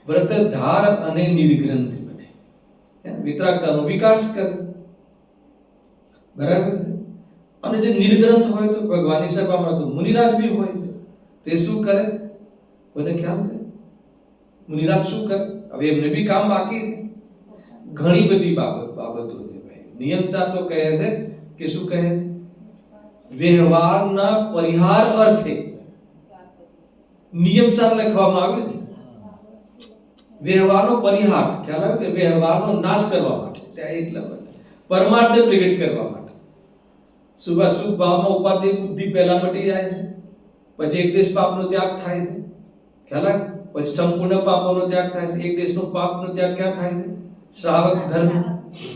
વ્રત ધાર અને નિર્ગ્રંથ બને, વિતરાગતાનો વિકાસ કરે. બરાબર છે. અને જે નિર્ગ્રંથ હોય તો ભગવાનની સભામાં તો મુનિરાજ બી હોય છે. તે શું કરે? કોઈને ખ્યાલ છે? મુનિરાજ શું કરે? હવે એમને બી કામ બાકી છે. ઘણી બધી બાબતો છે ભાઈ. નિયમસાર તો કહે છે કે શું કહે છે? વ્યવહારના પરિહાર અર્થે નિયમસાર લખવામાં આવ્યું છે. વ્યવહારનો પરિહાર, ખ્યાલ આવે કે વ્યવહારનો નાશ કરવા માટે, ત્યાં એટલા માટે પરમાર્થ પ્રગટ કરવા માટે. શુભાશુભ ભાવમાં ઉપાધિ બુદ્ધિ પહેલા મટી જાય છે, પછી એક દેશ પાપનો ત્યાગ થાય છે. ખ્યાલ આવે? પછી સંપૂર્ણ પાપોનો ત્યાગ થાય છે. એક દેશનો પાપનો ત્યાગ ક્યાં થાય છે? શ્રાવક ધર્મ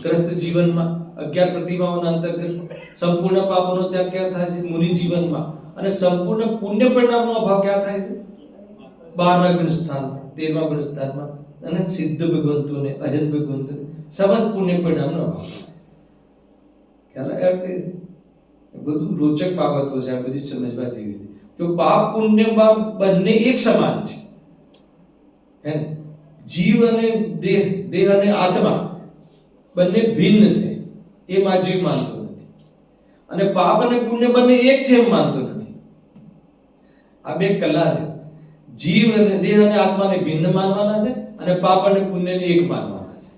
ગ્રસ્ત જીવનમાં 11 પ્રતિમાઓના અંતર્ગત. સંપૂર્ણ પાપોનો ત્યાગ ક્યાં થાય છે? મુનિ જીવનમાં. અને સંપૂર્ણ પુણ્ય પરિણામનો અભાવ ક્યાં થાય છે? 12મા ગુણ સ્થાનમાં, 13મા ગુણ સ્થાનમાં. અને સિદ્ધ ભગવંતોને, અજંત ભગવંતોને સમસ્ત પુણ્ય પરિણામનો અભાવ. ખ્યાલ આવ્યો? બધું રોચક બાબતો છે, આ બધી સમજવા જેવી છે. જો પાપ પુણ્યમાં બંને એક સમાન છે, હે, જીવ અને દેહ, દેહ અને આત્મા બંને ભિન્ન છે, એ જીવ માનતો નથી. અને પાપ અને પુણ્ય બંને એક છે એમ માનતો નથી. આ બે કલા છે. જીવ અને દેહ અને આત્માને ભિન્ન માનવાના છે, અને પાપ અને પુણ્યને એક માનવાના છે.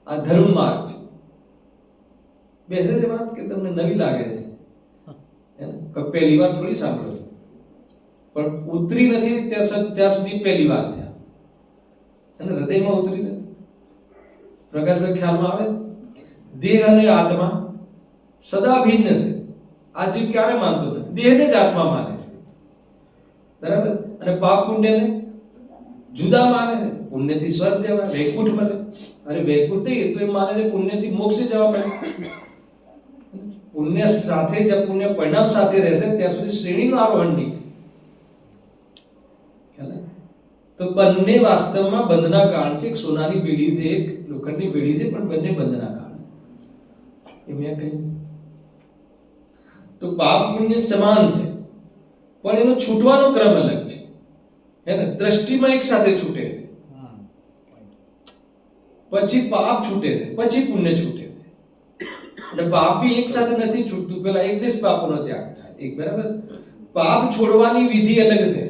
આ ધર્મ માર્ગ છે. બેસે છે વાત કે તમને નવી લાગે છે? પહેલી વાર થોડી સાંભળો, પણ ઉતરી નથી ત્યાં સુધી પહેલી વાર છે. અને હૃદયમાં ઉતરી નથી. પ્રકાશભાઈ, ખ્યાલમાં આવે? દેહ અને આત્મા સદા ભિન્ન છે. આ જીવ ક્યારે માનતો નથી, દેહને જ આત્મા માને છે. બરાબર? અને પાપ પુણ્યને જુદા માને છે. પુણ્યથી સ્વર્ગ જવાય, વૈકુંઠ મળે. અરે વૈકુંઠ નહીં, તો એ માને છે પુણ્યથી મોક્ષ જવા પડે. પુણ્ય સાથે જ પુણ્ય પરિણામ સાથે રહેશે ત્યાં સુધી શ્રેણીનું આરોહણ નહીં. તો બંને વાસ્તવમાં બંધના કારણ છે. એક સોનાની પેઢી છે, એક લોખંડની પેઢી છે, પણ બંને બંધના કારણ. એ મેં કહ્યું. તો પાપ પુણ્ય સમાન છે, પણ એનો છૂટવાનો ક્રમ અલગ છે. હે ને? દ્રષ્ટિમાં એક સાથે છૂટે છે, પછી પાપ છૂટે છે, પછી પુણ્ય છૂટે છે. અને પાપ બી એક સાથે નથી છૂટતું. પેલા એક દેશ પાપોનો ત્યાગ થાય, એક. બરાબર? પાપ છોડવાની વિધિ અલગ છે.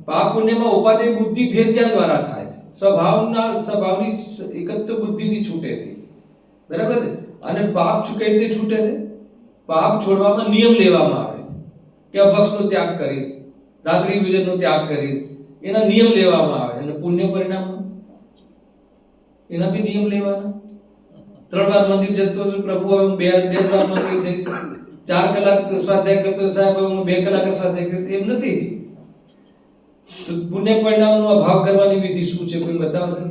પાપ પુણ્યમાં ઉપાદેય બુદ્ધિ ભેદ જ્ઞાન દ્વારા થાય છે. સ્વભાવની એકત્વ બુદ્ધિથી છૂટે છે. બરાબર છે? અને પાપ કઈ રીતે છૂટે છે? પાપ છોડવામાં નિયમ લેવામાં આવે છે કે અભક્ષનો ત્યાગ કરીશ, રાત્રિ ભોજનનો ત્યાગ કરીશ, એના નિયમ લેવામાં આવે. અને પુણ્ય પરિણામ એના બી નિયમ લેવાના. 3 વાર મંદિર જતો છું, પ્રભુ હવે હું 2 વાર મંદિર જઈશ. 4 કલાક સ્વાધ્યાય કરતો, સાહેબ હવે હું 2 કલાક સ્વાધ્યાય કરીશ, એમ નથી. તો પુણ્ય પરિણામનો અભાવ કરવાની વિધિ શું છે? કોઈ બતાવશે?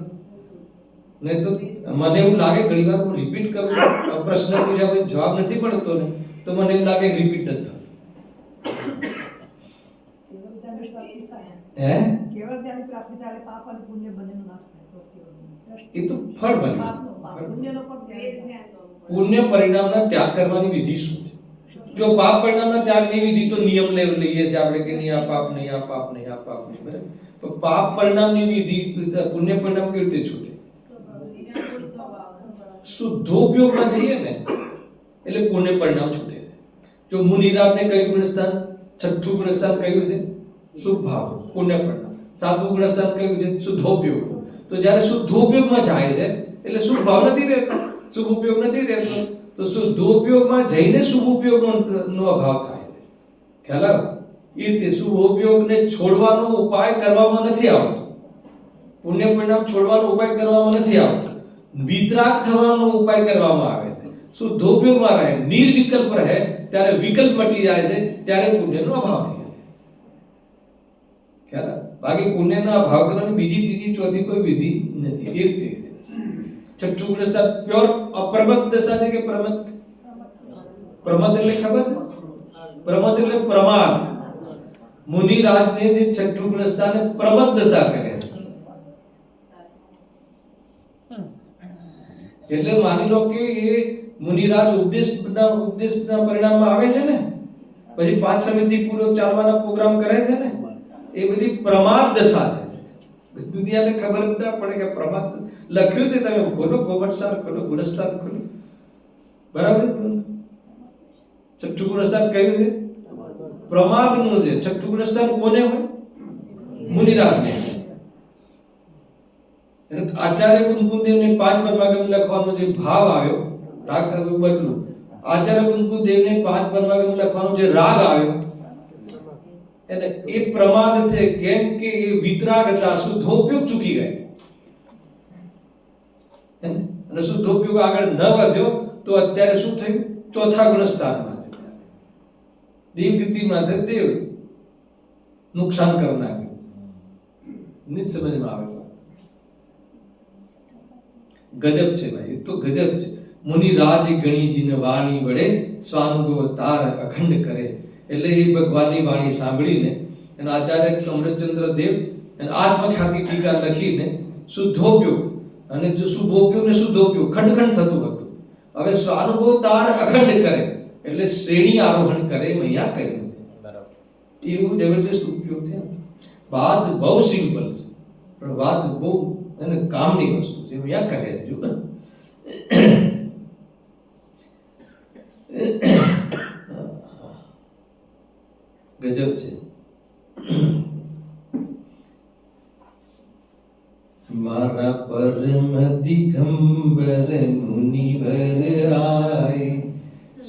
નહીં તો મને એવું લાગે ઘણી વાર હું રિપીટ કરું, પ્રશ્ન પૂછ્યા કોઈ જવાબ નથી મળતો ને, તો મને એવું લાગે રિપીટ નથી થતું. હે? કેવળ જ્ઞાનની પ્રાપ્તિ થાય પાપ અને પુણ્ય બંનેનો નાશ થાય. એ તો ફળ બન્યું. પુણ્ય પરિણામના ત્યાગ કરવાની વિધિ શું છે? જો પાપ પરિણામના ત્યાગની વિધિ તો નિયમ લઈએ છે આપણે કે નહીં, આ પાપ નહીં, આ પાપ નહીં, આ પાપ નહીં. બરાબર? તો પાપ પરિણામની વિધિ, પુણ્ય પરિણામ કેવી રીતે છૂટે? શુદ્ધોપયોગમાં જઈએ ને એટલે પુણ્ય પરિણામ છૂટે. જો મુનિરાજને કયું ગુણસ્થાન? 6થું ગુણસ્થાન કયું છે? શુભ ભાવ, પુણ્ય પરિણામ. 7મું ગુણસ્થાન કયું છે? શુદ્ધોપયોગ. તો જ્યારે શુદ્ધોપયોગમાં જાય છે એટલે શુભ ભાવ નથી રહેતો, શુભ ઉપયોગ નથી રહેતો. તો શુદ્ધોપયોગમાં જઈને શુભ ઉપયોગનો અભાવ થાય છે. ખ્યાલ આવે? એ રીતે શુભ ઉપયોગને છોડવાનો ઉપાય કરવામાં નથી આવતો. પુણ્ય પરિણામ છોડવાનો ઉપાય કરવામાં નથી આવતો. વિતરાગ થવાનો ઉપાય કરવામાં આવે છે. શુદ્ધોપયોગમાં રહે, નિર્વિકલ્પ રહે, ત્યારે વિકલ્પ મટી જાય છે, ત્યારે પુણ્યનો અભાવ થાય. ખ્યાલ આવે? બાકી પુણ્યનો અભાવ કરવાની બીજી, ત્રીજી, ચોથી કોઈ વિધિ નથી. એક રીતે 6થું ગુણસ્થાન પ્યોર અપ્રમદ દશા છે કે પ્રમદ? પ્રમદ એટલે ખબર છે? પ્રમદ એટલે પ્રમાદ. મુનિરાજને જે 6થું ગુણસ્થાન પ્રમદ દશા કહે છે. એટલે માની લો કે એ મુનિરાજ ઉપદેશના પરિણામમાં આવે છે ને, પછી 5 સમિતિ પૂર્વક ચાલવાના પ્રોગ્રામ કરે છે ને, એ બધી પ્રમાદ દશા છે. દુનિયાને ખબર ના પડે કે પ્રમાદ લખ્યું છે. તમે ખોલો ગોમટસાર, ખોલો ગુણસ્થાન ખોલો. બરાબર? 6થું ગુણસ્થાન કયું છે? પ્રમાદનું છે. 6થું ગુણસ્થાન કોને હોય? મુનિરાજને. આચાર્ય કુંકુદેવને 5 પરમાગમ લખવાનો જે ભાવ આવ્યો, રાગ બદલું. આચાર્ય કુંકુદેવને 5 પરમાગમ લખવાનો જે રાગ આવ્યો, એટલે એ પ્રમાદ છે. કેમ કે એ વિતરાગ હતા, શુદ્ધોપયોગ ચૂકી ગયા. અને શુદ્ધોપયોગ આગળ ન વધ્યો તો અત્યારે શું થયું? 4થા ગુણસ્થાનમાં છે, દેવગતિમાં છે. દેવ નુકસાન કરી નાખ્યું. नहीं समझ में आवे गजब છે ભાઈ, તો ગજબ છે. મુનિ રાજ ગણી જીન વાણી વડે સ્વાનુભવ તાર અખંડ કરે. એટલે એ ભગવાનની વાણી સાંભળીને અને આચાર્ય અમૃતચંદ્ર દેવ અને આત્મખ્યાતિ ટીકા લખીને શુદ્ધોપયોગ અને જો શુભોપયોગ ને શુદ્ધોપયોગ ખંડ ખંડ થતું હતું. હવે સ્વાનુભવ તાર અખંડ કરે એટલે શ્રેણી આરોહણ કરે એમ અહીંયા કહ્યું છે. એવું જબરજસ્ત ઉપયોગ છે. વાત બહુ સિમ્પલ છે પણ વાત બહુ અને કામની વસ્તુ છે અહીંયા કહે છે. જો ગજબ છે. મારા પરમ દિગંબર મુનિવર આય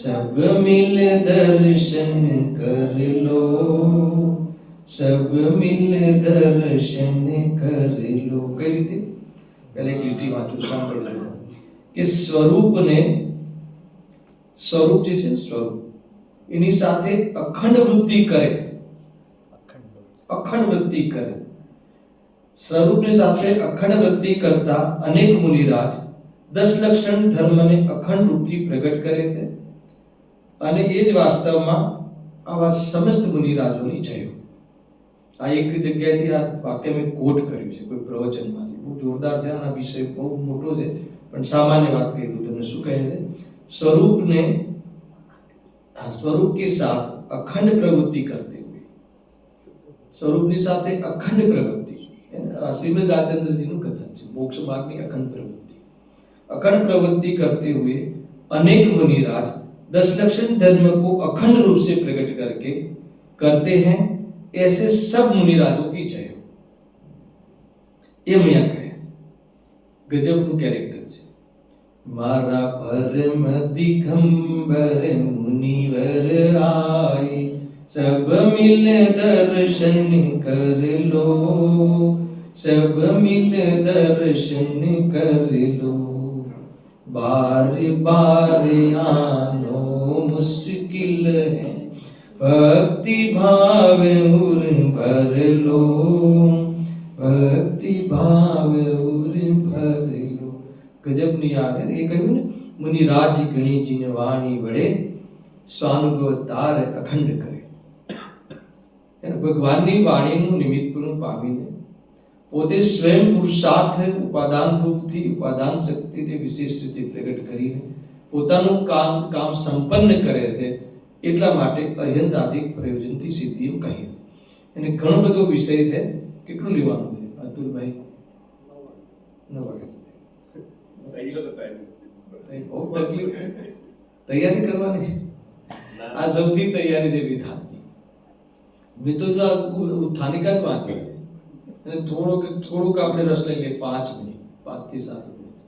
સબ મિલ દર્શન કર લો, સબ મિલ દર્શન કર લો. કઈ રીતે? પહેલા એક લીટી વાંચું, સાંભળજો કે સ્વરૂપને, સ્વરૂપ જે છે સ્વરૂપ એની સાથે અખંડ વૃદ્ધિ કરે, અખંડ વૃદ્ધિ કરે. સ્વરૂપની સાથે અખંડ વૃદ્ધિ કરતા અનેક મુનિરાજ 10 લક્ષણ ધર્મને અખંડ રૂપથી પ્રગટ કરે છે અને એ જ વાસ્તવમાં આવા સમસ્ત મુનિરાજોની જય. આ એક જગ્યાએથી આ વાક્ય મેં કોટ કર્યું છે કોઈ પ્રવચનમાંથી, બહુ જોરદાર છે. આના વિષય બહુ મોટો છે પણ સામાન્ય વાત કહી દઉં તમને. શું કહે છે? स्वरूप ने स्वरूप के साथ अखंड प्रवृत्ति करते हुए, स्वरूप ની સાથે અખંડ પ્રવૃત્તિ, શ્રીમદ રાજચંદ્રજી નું કથન છે મોક્ષ માર્ગની અખંડ પ્રવૃત્તિ. अखंड प्रवृत्ति करते हुए अनेक मुनिराज 10 लक्षण धर्म को अखंड रूप से प्रकट करके करते हैं, ऐसे सब मुनिराजों की जय हो. ये मैं कहे गजब નું कैरेक्टर છે. मारा परम दिगंबर मुनिवर आए सब मिल दर्शन कर लो, सब मिल दर्शन कर लो. बार बार आनो मुश्किल है भक्ति भाव उर भर लो, भक्ति भाव उर भर लो. गजब ની યાદ है. એ કહ્યું ને મુનિરાજ ગણી જીન વાણી વડે સ્વાનુભવ તાર અખંડ કરે. એને ભગવાનની વાણીનું નિમિત્તપણું પામીને પોતે સ્વયં પુરુષાર્થ ઉપાદાન રૂપથી ઉપાદાન શક્તિને વિશેષ રીતે પ્રગટ કરીને પોતાનું કામ સંપન્ન કરે છે. એટલા માટે અર્યંતાદિક પ્રયોજનથી સિદ્ધિ એમ કહીએ છે. એને ઘણો બધો વિષય છે. કેટલું લેવાનું છે અતુલભાઈ? 9 વાગે બહુ તકલીફ છે. તૈયારી કરવાની આ સૌથી તૈયારી છે વિધાનની. મેં તો જો ઉત્થાનિકા જ વાંચી છે અને થોડુંક આપણે રસ લઈ લઈએ 5 મિનિટ 5 થી 7 મિનિટ.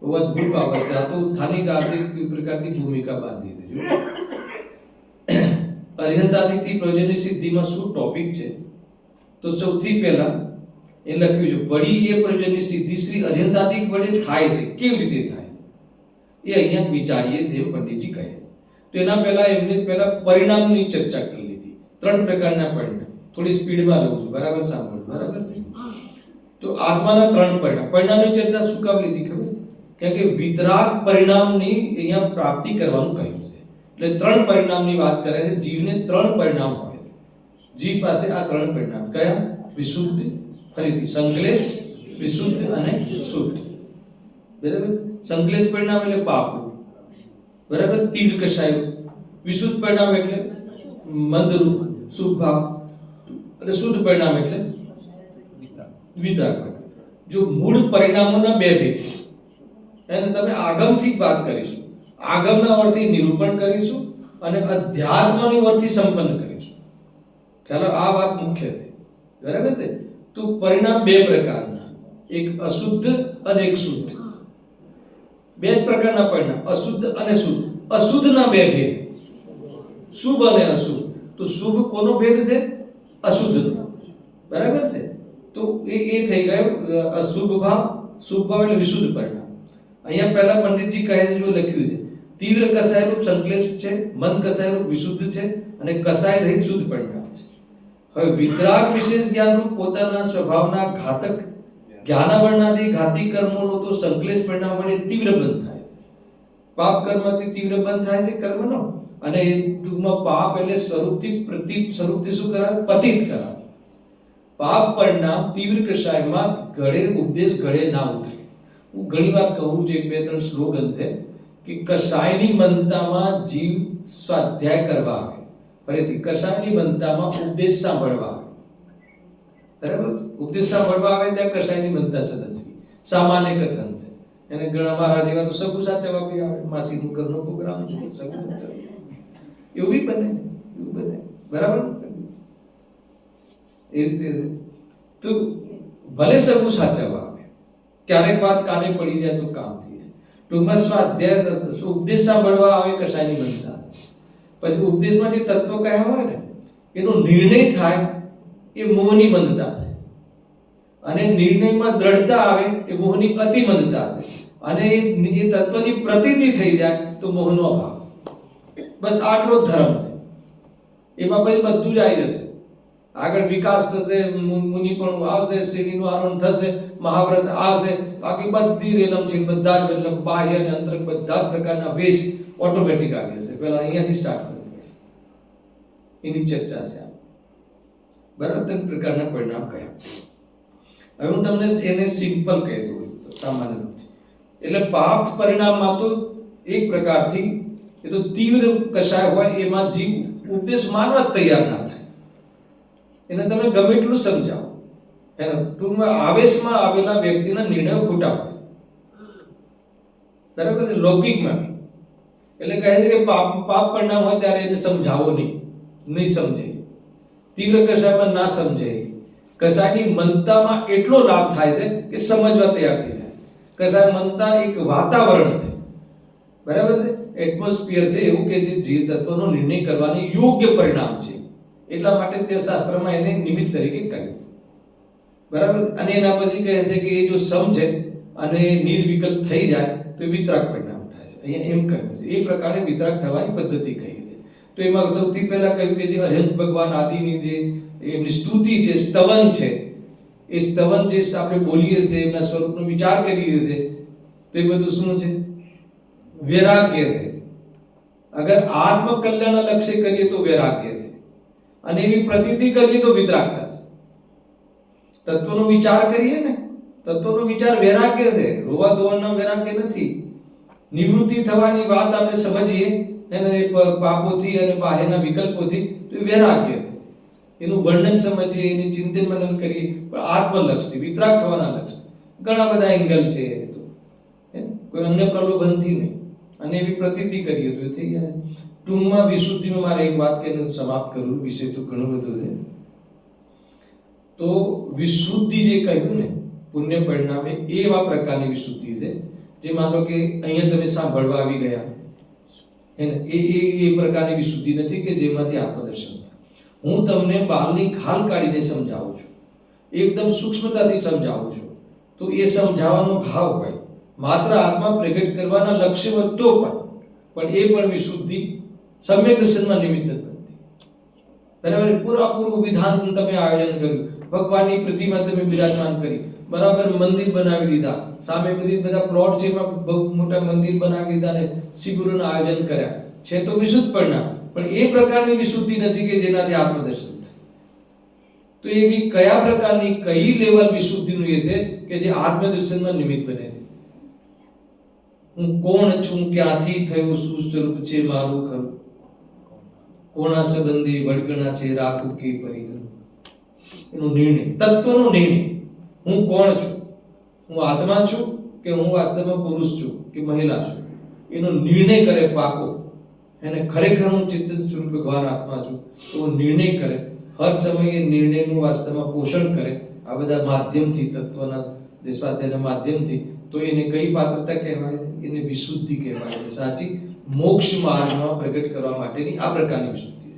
બહુ અદભુત બાબત છે. આ તો ઉત્થાનિકા એક પ્રકારની ભૂમિકા બાંધી દીધી. અર્યંતાદિકથી પ્રયોજનની સિદ્ધિમાં શું ટોપિક છે? તો સૌથી પહેલા એ લખ્યું છે વળી એ પ્રયોજનની સિદ્ધિ શ્રી અર્યંતાદિક વડે થાય છે. કેવી રીતે થાય એ અહીંયા વિચારીએ છીએ પંડિતજી કહે. તો એના પહેલા એમને પહેલા પરિણામની ચર્ચા કરી લીધી. 3 પ્રકારના પરિણામ. થોડી સ્પીડમાં લઉં છું, બરાબર સાંભળો, બરાબર? તો આત્માના 3 પરિણામ. પરિણામની ચર્ચા શું કામ લીધી ખબર? કારણ કે વિતરાગ પરિણામની અહીંયા પ્રાપ્તિ કરવાનું કહ્યું છે. એટલે 3 પરિણામની વાત કરે છે. જીવને 3 પરિણામ હોય. જીવ પાસે આ 3 પરિણામ કયા? વિશુદ્ધ, ફરીથી સંકલેશ, વિશુદ્ધ અને શુદ્ધ. બરાબર? સંકલેશ પરિણામ એટલે પાપરૂપ, બરાબર? તીવ્ર કષાય. વિશુદ્ધ પરિણામ એટલે મંદરૂપ, શુભ ભાવ. અને શુદ્ધ પરિણામ એટલે વિતરાગ પરિણામ. જો મૂળ પરિણામોના 2 ભેદ એને તમે આગમથી વાત કરીશું. આગમના અર્થથી નિરૂપણ કરીશું અને અધ્યાત્મની અર્થથી સંપન્ન કરીશું. ખ્યાલ? આ વાત મુખ્ય છે, બરાબર છે? તો પરિણામ 2 પ્રકારના, એક અશુદ્ધ અને એક શુદ્ધ. 2 પ્રકારના પરિણામ, અશુદ્ધ અને શુદ્ધ. અશુદ્ધના 2 ભેદ, શુભ અને અશુભ. તો શુભ કોનો ભેદ છે? અશુદ્ધનો, બરાબર છે? તો એ થઈ ગયો અશુભ ભાવ. શુભ ભાવ એટલે વિશુદ્ધ પરિણામ. અહીંયા પહેલા પંડિતજી કહે છે, જો લખ્યું છે તીવ્ર કસાય રૂપ સંકલેશ છે, મંદ કસાય રૂપ વિશુદ્ધ છે અને કસાય રહિત શુદ્ધ પરિણામ છે. હવે વિતરાગ વિશેષ જ્ઞાનનું પોતાના સ્વભાવના ઘાતક જ્ઞાનાવરણાદી ઘાતી કર્મોનો તો સંકલેશ પરિણામ વડે તીવ્ર બંધ થાય છે. પાપ કર્મથી તીવ્ર બંધ થાય છે કર્મનો, અને ટૂંકમાં પાપ એટલે સ્વરૂપથી શું કરાવે? પતિત કરાવે. પાપ પરિણામ તીવ્ર કષાયમાં ઘડે ઉપદેશ ઘડે ના ઉતરે. હું ઘણી વાર કહું છું, એક બે ત્રણ સ્લોગન છે કે કષાયની મનતામાં જીવ સ્વાધ્યાય કરવા આવે, ફરીથી કષાયની મનતામાં ઉપદેશ સાંભળવા આવે. બરાબર? ઉપદેશ સાંભળવા આવે ત્યાં કષાયની મનતા સમજવી સામાન્ય કથન છે. એને ઘણા મારા જેવા તો સગું સાચવવા બી આવે, માસીનું ઘરનો પ્રોગ્રામ છે, સગું સાચવવા એવું બી બને, એવું બને. બરાબર? એ રીતે તો ભલે સગું સાચવવા આવે, ક્યારેક વાત કાને પડી જાય તો કામ થઈ જાય. ટૂંકમાં સ્વાધ્યાય ઉપદેશ સાંભળવા આવે કશાયની મનતા. પછી ઉપદેશમાં જે તત્વ કયા હોય ને એનો નિર્ણય થાય એ મોહની મંદતા છે, અને નિર્ણયમાં દ્રઢતા આવે એ મોહની અતિ મંદતા છે, અને એ તત્વની પ્રતીતિ થઈ જાય તો મોહનો અભાવ. બસ આટલો જ ધર્મ છે. એમાં પછી બધું જ આવી જશે. આગળ વિકાસ થશે, મુનિ પણ આવશે, શ્રેણીનું આરોહણ થશે, મહાવ્રત આવશે, બાકી બધી રેલમ છે, બધા જ મતલબ બાહ્ય અને અંતરંગ બધા જ પ્રકારના વેશ ઓટોમેટિક આવી જશે. પહેલા અહીંયાથી સ્ટાર્ટ કરવું પડશે. એની ચર્ચા છે. બરાબર? ત્રણ પ્રકારના પરિણામ કયા? હવે હું તમને એને સિમ્પલ કહી દઉં સામાન્ય રીતે. એટલે પાપ પરિણામમાં તો એક પ્રકારથી એ તો તીવ્ર કશાય હોય, એમાં જીવ ઉપદેશ માનવા જ તૈયાર ના થાય. એને તમે ગમે એટલું સમજાવો, એને ટૂંકમાં આવેશમાં આવેલા વ્યક્તિના નિર્ણયો ખોટા હોય. બરાબર? લૌકિકમાં બી એટલે કહે છે કે પાપ પરિણામ હોય ત્યારે એને સમજાવો નહીં સમજે, તીવ્ર કશાયમાં ના સમજે. કશાયની મનતામાં એટલો લાભ થાય છે કે સમજવા તૈયાર થઈ જાય. કશાય મનતા એક વાતાવરણ છે, બરાબર છે, એટમોસ્ફિયર છે એવું કે જે તત્વનો નિર્ણય કરવાની યોગ્ય પરિણામ છે. એટલા માટે તે શાસ્ત્રમાં એને નિમિત્ત તરીકે કહ્યું. બરાબર? અને એના પછી કહે છે કે એ જો સમજે અને નિર્વિકલ્પ થઈ જાય તો એ વિતરાગ પરિણામ થાય છે. અહીંયા એમ કહ્યું છે. એ પ્રકારે વિતરાગ થવાની પદ્ધતિ કહી છે. તો એમાં સૌથી પહેલા કહ્યું કે જે અર્હંત ભગવાન આદિની જે એમની સ્તુતિ છે, સ્તવન છે, એ સ્તવન જે આપણે બોલીએ છીએ, એમના સ્વરૂપનો વિચાર કરીએ છીએ, તો એ બધું શું છે? વૈરાગ્ય છે. અગર આત્મકલ્યાણ લક્ષ્ય કરીએ તો વૈરાગ્ય છે, અને એવી પ્રતીતિ કરીએ તો વિતરાગતા છે. તત્વનો વિચાર કરીએ ને, તત્વનો વિચાર વૈરાગ્ય છે, રોવા ધોવાના વૈરાગ્ય નથી. નિવૃત્તિ થવાની વાત આપણે સમજીએ એને પાપોથી અને બાહ્યના વિકલ્પોથી, તો એ વૈરાગ્ય છે. એનું વર્ણન સમજીએ, એની ચિંતન મનન કરીએ, પણ આત્મલક્ષથી, વિતરાગ થવાના લક્ષ્ય. ઘણા બધા એંગલ છે, તો કોઈ અન્ય પ્રલોભનથી નહીં, અને એવી પ્રતીતિ કરીએ તો થઈ જાય. ટૂંકમાં વિશુદ્ધિનો મારે એક વાત કહીને સમાપ્ત કરું, વિષય તો ઘણો બધો છે. તો વિશુદ્ધિ જે કહ્યું ને પુણ્ય પરિણામે, એવા પ્રકારની વિશુદ્ધિ છે જે માનો કે અહીંયા તમે સાંભળવા આવી ગયા, એ પ્રકારની વિશુદ્ધિ નથી કે જેમાંથી આત્મદર્શન થાય. હું તમને બાલની ખાલ કાઢીને સમજાવું છું, એકદમ સૂક્ષ્મતાથી સમજાવું છું, તો એ સમજાવવાનો ભાવ હોય. માત્ર આત્મા પ્રગટ કરવાના લક્ષ્ય વધતો પણ એ પણ વિશુદ્ધિ સમ્યક દર્શનમાં નિમિત્ત બનતી. બરાબર? પૂરું વિધાન તમે આયોજન કર્યું, ભગવાનની પ્રતિમા તમે બિરાજમાન કરી, બરાબર, મંદિર બનાવી દીધા, સામે બધા પ્લોટ છે એમાં બહુ મોટા મંદિર બનાવી દીધા ને શિબિરોનું આયોજન કર્યા, છે તો વિશુદ્ધ પરિણામ. પણ એ પ્રકારની વિશુદ્ધિ નથી કે જેનાથી આત્મદર્શન થાય. તો એવી કયા પ્રકારની કઈ લેવલ વિશુદ્ધિનું એ છે કે જે આત્મદર્શનમાં નિમિત્ત બને છે. હું કોણ છું, ક્યાંથી થયું, શું સ્વરૂપ છે મારું ખરું, કોના સંબંધી વડગણા છે, રાખું કે પરિગણ. એનો નિર્ણય, તત્વનો નિર્ણય. હું કોણ છું, હું આત્મા છું કે હું વાસ્તવમાં પુરુષ છું કે મહિલા છું, એનો નિર્ણય કરે પાકો. એને ખરેખર હું ચિત્ત સ્વરૂપ ભગવાન આત્મા છું તો નિર્ણય કરે. હર સમયે નિર્ણયનું વાસ્તવમાં પોષણ કરે આ બધા માધ્યમથી, તત્વના સ્વાધ્યાયના માધ્યમથી. તો એને કઈ પાત્રતા કહેવાય? એને વિશુદ્ધિ કહેવાય છે. સાચી મોક્ષ માર્ગમાં પ્રગટ કરવા માટેની આ પ્રકારની વિશુદ્ધિ.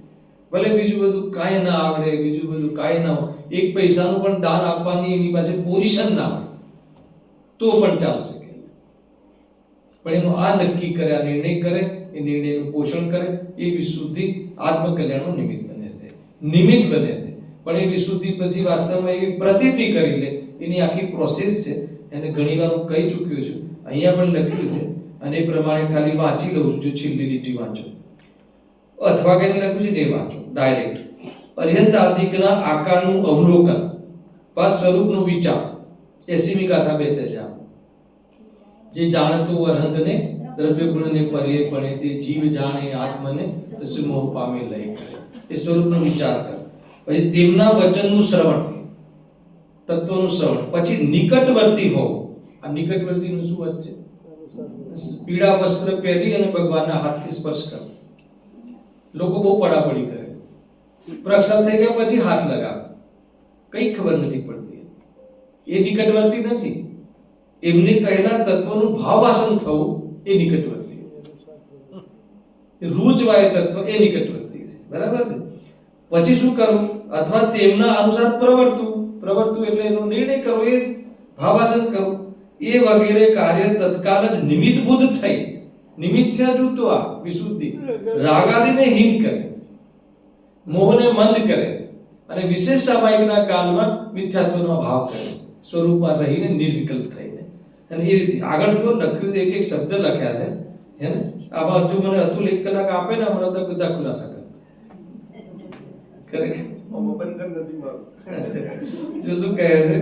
ભલે બીજું બધું કાંઈ ના આવડે, બીજું બધું કાંઈ ના હોય, એક પૈસાનું પણ દાન આપવાની એની પાસે પોઝિશન ના હોય તો પણ ચાલશે, પણ એનું આ નક્કી કરે, આ નિર્ણય કરે, એ નિર્ણયનું પોષણ કરે, એ વિશુદ્ધિ આત્મકલ્યાણનું નિમિત્ત બને છે, નિમિત્ત બને છે. પણ એ વિશુદ્ધિ પછી વાસ્તવમાં એવી પ્રતીતિ કરી લે, એની આખી પ્રોસેસ છે. એને ઘણીવાર હું કહી ચૂક્યો છું, અહીંયા પણ લખ્યું છે, અને એ પ્રમાણે ખાલી વાંચી લઉં છું. જો છેલ્લી લીટી વાંચો અથવા કે લખ્યું છે ને એ વાંચો ડાયરેક્ટ. અર્હંતાદિકના આકારનું અવલોકન વા સ્વરૂપનો વિચાર, 80મી ગાથા બેસે છે. જે જાણતું અર્હંતને દ્રવ્ય ગુણને પર્યપણે તે જીવ જાણે આત્મને તસુ મોહ પામે લઈ કરે. એ સ્વરૂપનો વિચાર કર. પછી તેમના વચનનું શ્રવણ, તત્વનું શ્રવણ. પછી નિકટવર્તી હોવું. આ નિકટવર્તીનું શું અર્થ છે? પીળા વસ્ત્ર પહેરી અને ભગવાનના હાથથી સ્પર્શ કરો. લોકો બહુ પડાપડી કરે, પ્રક્ષાલ થઈ ગયા પછી હાથ લગાવે, કઈ ખબર નથી પડતી. એ નિકટવર્તી નથી. એમને કહેલા તત્વનું ભાવવાસન થવું એ નિકટવર્તી. રૂચવાય તત્વ એ નિકટવર્તી છે. બરાબર છે? પછી શું કરવું? અથવા તેમના અનુસાર પ્રવર્તવું એટલે એનો નિર્ણય કરવો, એ ભાવવાસન કરવું. એ વગેરે કાર્ય તત્કાલ જ નિમિત્તબુદ્ધ થઈ, નિમિત્ત છે જુત્વા વિશુદ્ધિ, રાગાદિને હીન કરે, મોહને મંદ કરે અને વિશેષ સામાયિકના કાલમાં મિથ્યાત્વનો ભાવ કરે, સ્વરૂપમાં રહીને નિર્વિકલ્પ થઈને. અને એ રીતે આગળ જો લખ્યું, એક એક શબ્દ લખ્યા છે, હે ને? આમાં જો મને અતુલ 1 કલાક આપે ને, હમણાં તો બધા ખુલાસા કરે. જો શું કહે છે?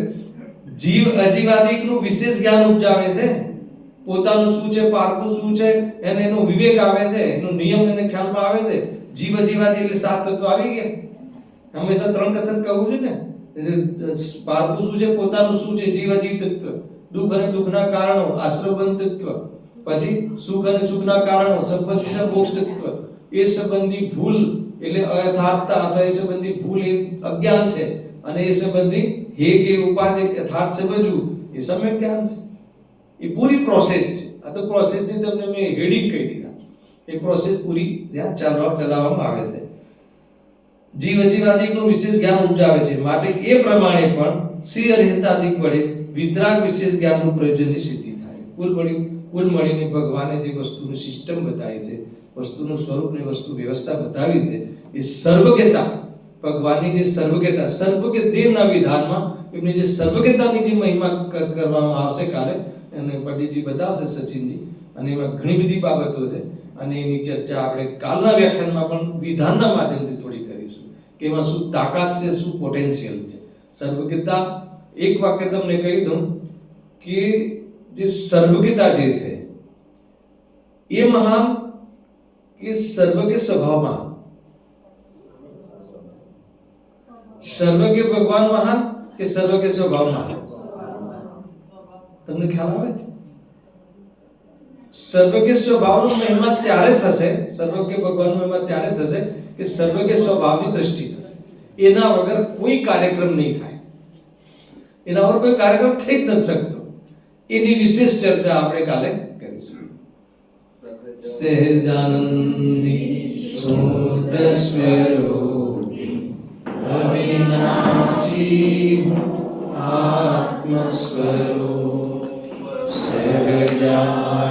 જીવ અજીવાદિકનું વિશેષ જ્ઞાન ઉપજાવે છે. પોતાનું શું છે, પારકું શું છે, એને એનો વિવેક આવે છે, એનો નિયમ એને ખ્યાલમાં આવે છે. જીવ અજીવાદી એટલે 7 તત્વ આવી ગયા. હંમેશા 3 કથન કહું છું ને. પારકું શું છે, પોતાનું શું છે, જીવ અજીવ તત્વ, દુઃખ અને દુઃખના કારણો, આશ્રયબંધ તત્વ, પછી સુખ અને સુખના કારણો, સંપત્તિના મોક્ષ તત્વ, એ સંબંધી ભૂલ એટલે અયથાર્થતા, અથવા એ સંબંધી ભૂલ એ અજ્ઞાન છે, અને એ સંબંધી હે કે ઉપાધિ યથાર્થ સમજવું એ સમ્યક જ્ઞાન છે. એ પૂરી પ્રોસેસ છે. આ તો પ્રોસેસની તમને મેં હેડિંગ કહી દીધા. એ પ્રોસેસ પૂરી ચલાવવામાં આવે છે. જીવ અજીવાદિકનું વિશેષ જ્ઞાન ઉપજાવે છે, માટે એ પ્રમાણે પણ શ્રી અર્હંતાદિક વડે વિતરાગ વિશેષ જ્ઞાનનું પ્રયોજનની સિદ્ધિ થાય. કુલ મળીને ભગવાને જે વસ્તુની સિસ્ટમ બતાવી છે, વસ્તુનું સ્વરૂપ ને વસ્તુ વ્યવસ્થા બતાવી છે, એ સર્વજ્ઞતા, ભગવાનની જે સર્વજ્ઞતા, સર્વજ્ઞ દેવના વિધાનમાં એમની જે સર્વજ્ઞતાની જે મહિમા કરવામાં આવશે કાલે, અને પંડિતજી બતાવશે, સચિનજી, અને એમાં ઘણી બધી બાબતો છે. અને એની ચર્ચા આપણે કાલના વ્યાખ્યાનમાં પણ વિધાનના માધ્યમથી થોડી કરીશું, કે એમાં શું તાકાત છે, શું પોટેન્શિયલ છે. સર્વજ્ઞતા, એક વાક્ય તમને કહી દઉં કે જે સર્વજ્ઞતા જે છે એ મહાન કે સર્વજ્ઞ સ્વભાવ મહાન? સર્વજ્ઞ ભગવાન મહાન કે સર્વજ્ઞ સ્વભાવ મહાન? તમને ખ્યાલ આવે છે? સર્વજ્ઞ સ્વભાવનો મહિમા ત્યારે થશે, સર્વજ્ઞ ભગવાનનો મહિમા ત્યારે થશે કે સર્વજ્ઞ સ્વભાવની દ્રષ્ટિ થશે. એના વગર કોઈ કાર્યક્રમ નહીં થાય. એના વગર કોઈ કાર્યક્રમ થઈ જ નથી શકતો. એની વિશેષ ચર્ચા આપણે કાલે કરીશું. સહજાનંદી શુદ્ધ સ્વરૂપી અવિનાશી આત્મ સ્વરૂપ સહજાનંદી